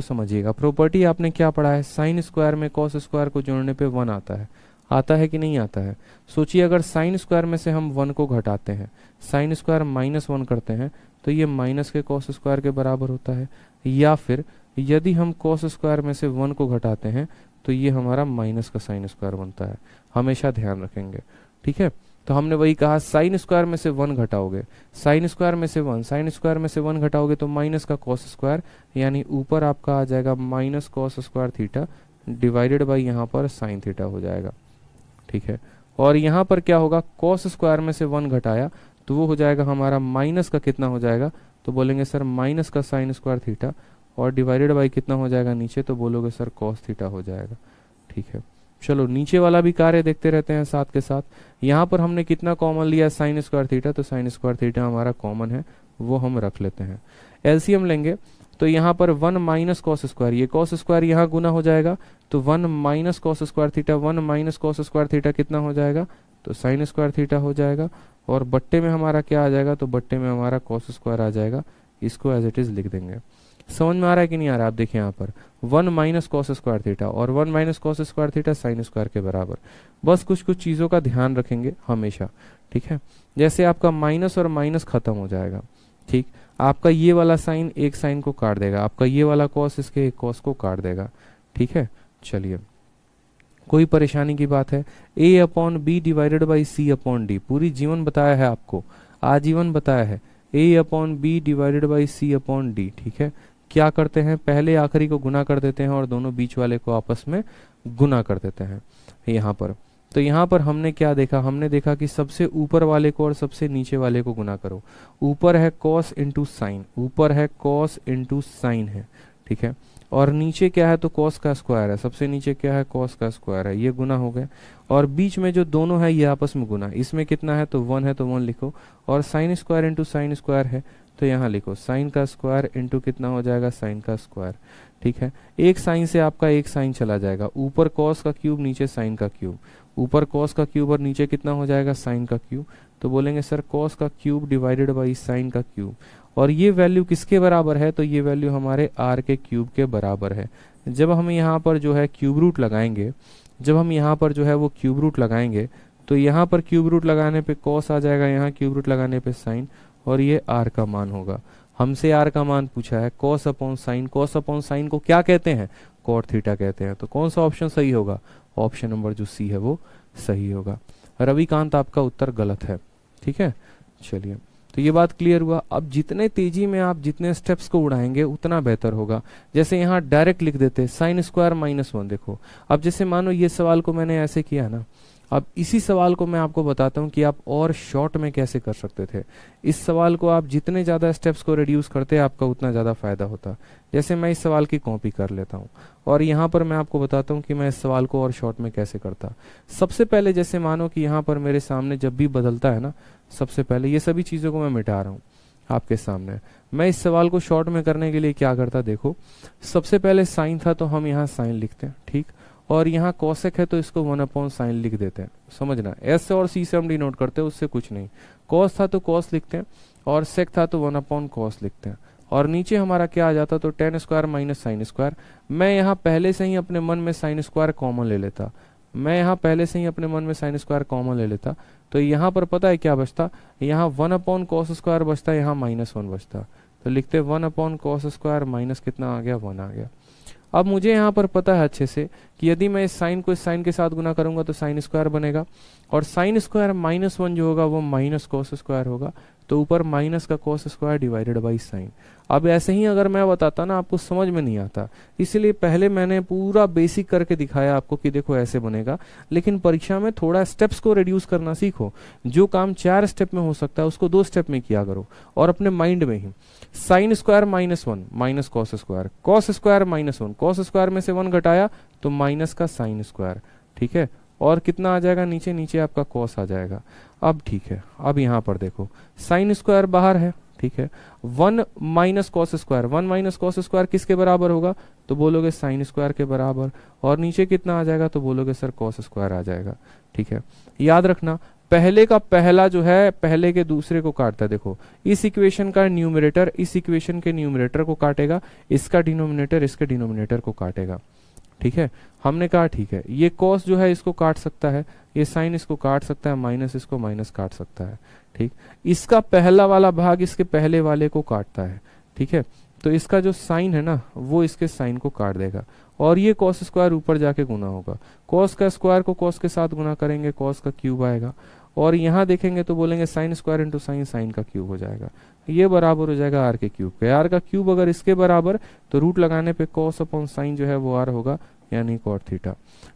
समझिएगा, प्रॉपर्टी आपने क्या पढ़ा है, साइन स्क्वायर में कॉस स्क्वायर को जोड़ने पे 1 आता है कि नहीं आता है। सोचिए अगर साइन स्क्वायर में से हम 1 को घटाते हैं, साइन स्क्वायर -1 करते हैं तो ये माइनस के कॉस स्क्वायर के बराबर होता है, या फिर यदि हम कॉस स्क्वायर में से 1 को घटाते हैं तो ये हमारा माइनस का साइन स्क्वायर बनता है। हमेशा ध्यान रखेंगे। ठीक है, तो हमने वही कहा, साइन स्क्वायर में से 1 घटाओगे, साइन स्क्वायर में से 1 घटाओगे तो माइनस का कॉस स्क्वायर, यानी ऊपर आपका आ जाएगा minus cos square theta divided by यहाँ पर साइन थीटा हो जाएगा। ठीक है, और यहाँ पर क्या होगा, कॉस स्क्वायर में से 1 घटाया तो वो हो जाएगा हमारा माइनस का कितना हो जाएगा, तो बोलेंगे सर माइनस का साइन स्क्वायर थीटा और डिवाइडेड बाई कितना हो जाएगा नीचे, तो बोलोगे सर कॉस थीटा हो जाएगा। ठीक है, चलो नीचे वाला भी कार्य देखते रहते हैं साथ के साथ। यहाँ पर हमने कितना कॉमन लिया, साइन स्क्वायर थीटा, तो साइन स्क्वायर थीटा हमारा कॉमन है, वो हम रख लेते हैं। एलसीएम लेंगे तो यहाँ पर 1 माइनस कॉस स्क्वायर, ये कॉस स्क्वायर यहाँ गुना हो जाएगा तो 1 minus cos square theta, 1 minus cos square theta कितना हो जाएगा, तो साइन स्क्वायर थीटा हो जाएगा। और बट्टे में हमारा क्या आ जाएगा, तो बट्टे में हमारा कॉस स्क्वायर आ जाएगा। इसको एज इट इज लिख देंगे। समझ में आ रहा है कि नहीं आ रहा है, आप देखिए यहाँ पर 1 माइनस कॉस स्क्वायर थीटा और 1 minus cos square theta sine square के बराबर। बस कुछ कुछ चीज़ों का ध्यान रखेंगे हमेशा। ठीक है, जैसे आपका माइनस और माइनस खत्म हो जाएगा। ठीक, आपका ये वाला साइन एक साइन को काट देगा, आपका ये वाला कॉस इसके एक कॉस को काट देगा। ठीक है, चलिए कोई परेशानी की बात है, a/b डिवाइडेड बाई c/d पूरी जीवन बताया है आपको, आजीवन बताया है, a/b डिवाइडेड बाई c/d। ठीक है, क्या करते हैं, पहले आखिरी को गुना कर देते हैं और दोनों बीच वाले को आपस में गुना कर देते हैं यहाँ पर। तो यहाँ पर हमने क्या देखा, हमने देखा कि सबसे ऊपर वाले को और सबसे नीचे वाले को गुना करो। ऊपर है कॉस इंटू साइन, ऊपर है कॉस इंटू साइन है। ठीक है, और नीचे क्या है, तो कॉस का स्क्वायर है, सबसे नीचे क्या है, कॉस का स्क्वायर है, ये गुना हो गए। और बीच में जो दोनों है ये आपस में गुना, इसमें कितना है, तो 1 है तो 1 लिखो, और sign square into sine square है तो यहाँ लिखो साइन का स्क्वायर इंटू कितना हो जाएगा, साइन का स्क्वायर। ठीक है, एक साइन से आपका एक साइन चला जाएगा, ऊपर कॉस का क्यूब नीचे साइन का क्यूब, ऊपर कॉस का क्यूब और नीचे कितना हो जाएगा, साइन का क्यूब, तो बोलेंगे सर कॉस का क्यूब डिवाइडेड बाई साइन का क्यूब। और ये वैल्यू किसके बराबर है, तो ये वैल्यू हमारे आर के क्यूब के बराबर है। जब हम यहाँ पर जो है क्यूब रूट लगाएंगे, जब हम यहाँ पर जो है वो क्यूब रूट लगाएंगे तो यहाँ पर क्यूब रूट लगाने पे कॉस आ जाएगा, यहाँ क्यूब रूट लगाने पे साइन, और ये आर का मान होगा। हमसे आर का मान पूछा है, cos upon sine, cos upon sine को क्या कहते हैं, कॉट थीटा कहते हैं। तो कौन सा ऑप्शन सही होगा, ऑप्शन नंबर जो सी है वो सही होगा। रविकांत आपका उत्तर गलत है। ठीक है, चलिए तो ये बात क्लियर हुआ। अब जितने तेजी में आप जितने स्टेप्स को उड़ाएंगे उतना बेहतर होगा। जैसे यहाँ डायरेक्ट लिख देते साइन स्क्वायर -1। देखो अब जैसे मानो ये सवाल को मैंने ऐसे किया ना, अब इसी सवाल को मैं आपको बताता हूँ कि आप और शॉर्ट में कैसे कर सकते थे। इस सवाल को आप जितने ज़्यादा स्टेप्स को रिड्यूस करते आपका उतना ज़्यादा फायदा होता। जैसे मैं इस सवाल की कॉपी कर लेता हूँ और यहाँ पर मैं आपको बताता हूँ कि मैं इस सवाल को और शॉर्ट में कैसे करता। सबसे पहले जैसे मानो कि यहाँ पर मेरे सामने जब भी बदलता है ना, सबसे पहले ये सभी चीज़ों को मैं मिटा रहा हूँ आपके सामने। मैं इस सवाल को शॉर्ट में करने के लिए क्या करता, देखो सबसे पहले साइन था तो हम यहाँ साइन लिखते हैं, ठीक, और यहाँ कॉसेक है तो इसको 1/sin लिख देते हैं। समझना, एस और सी से हम डिनोट करते हैं, उससे कुछ नहीं। कॉस था तो कॉस लिखते हैं और सेक था तो 1/cos लिखते हैं। और नीचे हमारा क्या आ जाता, तो tan square minus sine square. मैं यहाँ पहले से ही अपने मन में साइन स्क्वायर कॉमन ले लेता, मैं यहाँ पहले से ही अपने मन में साइन स्क्वायर कॉमन ले लेता, तो यहाँ पर पता है क्या बचता, यहाँ 1/cos स्क्वायर बचता, यहाँ -1 बचता। तो लिखते 1/cos स्क्वायर माइनस कितना आ गया, 1 आ गया। अब मुझे यहाँ पर पता है अच्छे से कि यदि मैं इस साइन को इस साइन के साथ गुना करूंगा तो साइन स्क्वायर बनेगा, और साइन स्क्वायर -1 जो होगा वो -cos स्क्वायर होगा। तो ऊपर माइनस का cos square divided by sine. अब ऐसे ही अगर मैं बताता ना आपको समझ में नहीं आता, इसीलिए पहले मैंने पूरा बेसिक करके दिखाया आपको कि देखो ऐसे बनेगा। लेकिन परीक्षा में थोड़ा स्टेप्स को रिड्यूस करना सीखो। जो काम 4 स्टेप में हो सकता है उसको 2 स्टेप में किया करो, और अपने माइंड में ही। Sine square -1 minus cos square -1, cos square में से 1 घटाया तो माइनस का साइन स्क्वायर, ठीक है। और कितना आ जाएगा नीचे, नीचे आपका कॉस आ जाएगा। अब ठीक है, अब यहाँ पर देखो साइन स्क्वायर बाहर है, ठीक है। 1 माइनस कॉस स्क्वायर किसके बराबर होगा, तो बोलोगे साइन स्क्वायर के बराबर। और नीचे कितना आ जाएगा, तो बोलोगे सर कॉस स्क्वायर आ जाएगा, ठीक है। याद रखना पहले का पहला जो है पहले के दूसरे को काटता है। देखो इस इक्वेशन का न्यूमरेटर इस इक्वेशन के न्यूमरेटर को काटेगा, इसका डिनोमिनेटर इसके डिनोमिनेटर को काटेगा, ठीक है। हमने कहा ठीक है, ये कॉस जो है इसको काट सकता है, ये साइन इसको काट सकता है, माइनस इसको माइनस काट सकता है, ठीक। इसका पहला वाला भाग इसके पहले वाले को काटता है, ठीक है। तो इसका जो साइन है ना वो इसके साइन को काट देगा, और ये कॉस स्क्वायर ऊपर जाके गुना होगा। कॉस का स्क्वायर को कॉस के साथ गुना करेंगे, कॉस का क्यूब आएगा। और यहाँ देखेंगे तो बोलेंगे sine square into sine, sine का क्यूब हो जाएगा। ये बराबर हो जाएगा आर के क्यूब के। आर का क्यूब अगर इसके बराबर, तो रूट लगाने पे कॉस अपॉन साइन जो है वो आर होगा, यानी कॉट थीटा।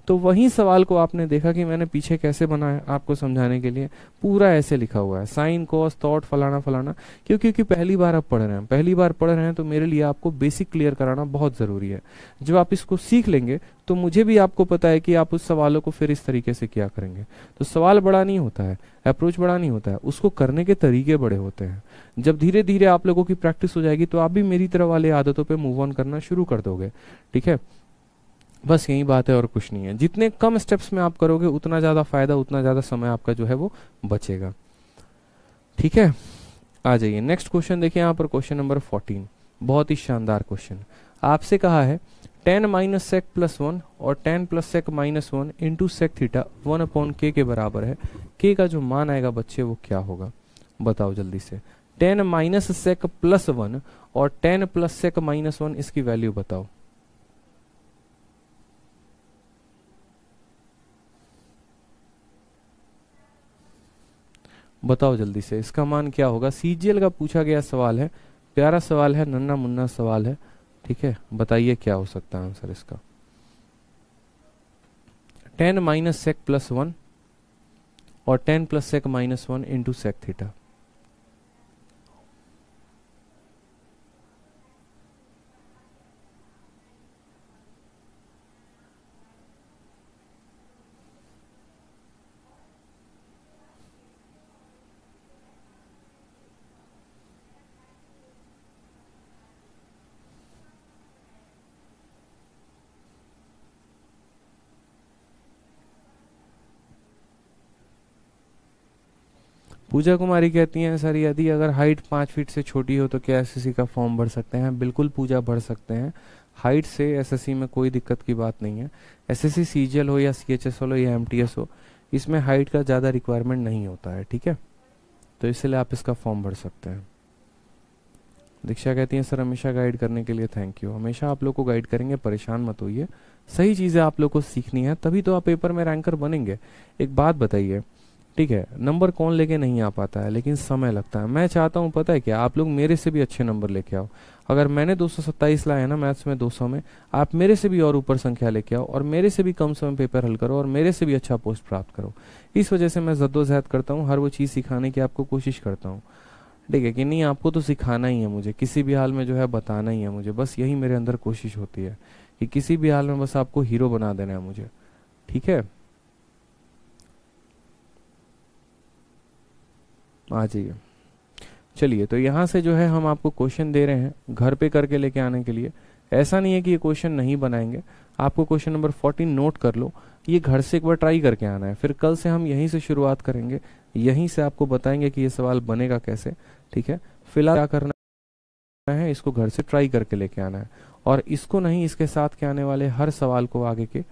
तो वही सवाल को आपने देखा कि मैंने पीछे कैसे बनाया आपको समझाने के लिए, पूरा ऐसे लिखा हुआ है साइन कॉस थॉट फलाना फलाना। क्योंकि पहली बार आप पढ़ रहे हैं तो मेरे लिए आपको बेसिक क्लियर कराना बहुत जरूरी है। जब आप इसको सीख लेंगे तो मुझे भी आपको पता है कि आप उस सवालों को फिर इस तरीके से क्या करेंगे। तो सवाल बड़ा नहीं होता है, अप्रोच बड़ा नहीं होता है, उसको करने के तरीके बड़े होते हैं। जब धीरे धीरे आप लोगों की प्रैक्टिस हो जाएगी तो आप भी मेरी तरह वाले आदतों पे मूव ऑन करना शुरू कर दोगे, ठीक है। बस यही बात है और कुछ नहीं है। जितने कम स्टेप्स में आप करोगे उतना ज्यादा फायदा, उतना ज्यादा समय आपका जो है वो बचेगा, ठीक है। आ जाइए नेक्स्ट क्वेश्चन देखिए यहाँ पर, क्वेश्चन नंबर 14, बहुत ही शानदार क्वेश्चन। आपसे कहा है tan माइनस सेक प्लस 1 और tan plus sec minus 1 into sec theta 1 upon के बराबर है। के का जो मान आएगा बच्चे वो क्या होगा, बताओ जल्दी से। tan माइनस सेक प्लस 1 और tan प्लस सेक माइनस 1 इसकी वैल्यू बताओ। बताओ जल्दी से इसका मान क्या होगा। सीजीएल का पूछा गया सवाल है, प्यारा सवाल है, नन्ना मुन्ना सवाल है, ठीक है। बताइए क्या हो सकता है आंसर इसका। tan माइनस सेक प्लस 1 और tan plus sec minus 1 into sec theta. Puja Kumari कहती हैं सर यदि अगर हाइट 5 फीट से छोटी हो तो क्या एसएससी का फॉर्म भर सकते हैं। बिल्कुल पूजा भर सकते हैं, हाइट से एसएससी में कोई दिक्कत की बात नहीं है। एसएससी सीजीएल हो या सीएचएस हो या एमटीएस हो, इसमें हाइट का ज़्यादा रिक्वायरमेंट नहीं होता है, ठीक है। तो इसलिए आप इसका फॉर्म भर सकते हैं। दीक्षा कहती हैं सर हमेशा गाइड करने के लिए थैंक यू। हमेशा आप लोग को गाइड करेंगे, परेशान मत होइए। सही चीज़ें आप लोग को सीखनी है, तभी तो आप पेपर में रैंकर बनेंगे। एक बात बताइए, ठीक है, नंबर कौन लेके नहीं आ पाता है, लेकिन समय लगता है। मैं चाहता हूँ पता है क्या, आप लोग मेरे से भी अच्छे नंबर लेके आओ। अगर मैंने 227 लाए ना मैथ्स में 200 में, आप मेरे से भी और ऊपर संख्या लेके आओ, और मेरे से भी कम समय पेपर हल करो, और मेरे से भी अच्छा पोस्ट प्राप्त करो। इस वजह से मैं जद्दोजहद करता हूँ, हर वो चीज़ सिखाने की आपको कोशिश करता हूँ, ठीक है कि नहीं। आपको तो सिखाना ही है मुझे, किसी भी हाल में जो है बताना ही है मुझे, बस यही मेरे अंदर कोशिश होती है कि किसी भी हाल में बस आपको हीरो बना देना है मुझे, ठीक है। आ जाइए, चलिए। तो यहाँ से जो है हम आपको क्वेश्चन दे रहे हैं घर पे करके लेके आने के लिए। ऐसा नहीं है कि ये क्वेश्चन नहीं बनाएंगे, आपको क्वेश्चन नंबर 14 नोट कर लो, ये घर से एक बार ट्राई करके आना है। फिर कल से हम यहीं से शुरुआत करेंगे, यहीं से आपको बताएंगे कि ये सवाल बनेगा कैसे, ठीक है। फिलहाल क्या करना है, इसको घर से ट्राई करके लेके आना है, और इसको नहीं, इसके साथ के आने वाले हर सवाल को आगे के,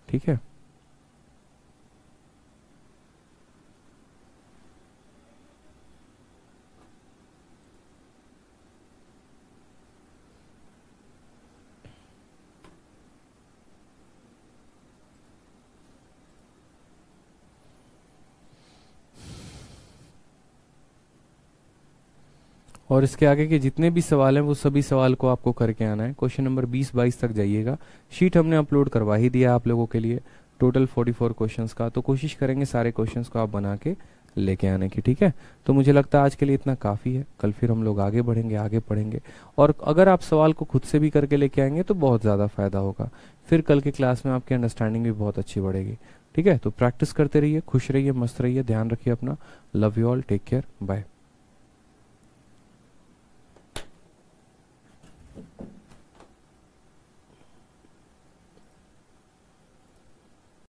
ठीक है। और इसके आगे के जितने भी सवाल हैं वो सभी सवाल को आपको करके आना है। क्वेश्चन नंबर 20-22 तक जाइएगा। शीट हमने अपलोड करवा ही दिया आप लोगों के लिए, टोटल 44 क्वेश्चंस का। तो कोशिश करेंगे सारे क्वेश्चंस को आप बना के लेके आने की, ठीक है। तो मुझे लगता है आज के लिए इतना काफ़ी है। कल फिर हम लोग आगे बढ़ेंगे, आगे पढ़ेंगे। और अगर आप सवाल को खुद से भी करके लेके आएंगे तो बहुत ज़्यादा फ़ायदा होगा। फिर कल के क्लास में आपकी अंडरस्टैंडिंग भी बहुत अच्छी बढ़ेगी, ठीक है। तो प्रैक्टिस करते रहिए, खुश रहिए, मस्त रहिए, ध्यान रखिए अपना। Love you all, take care, bye.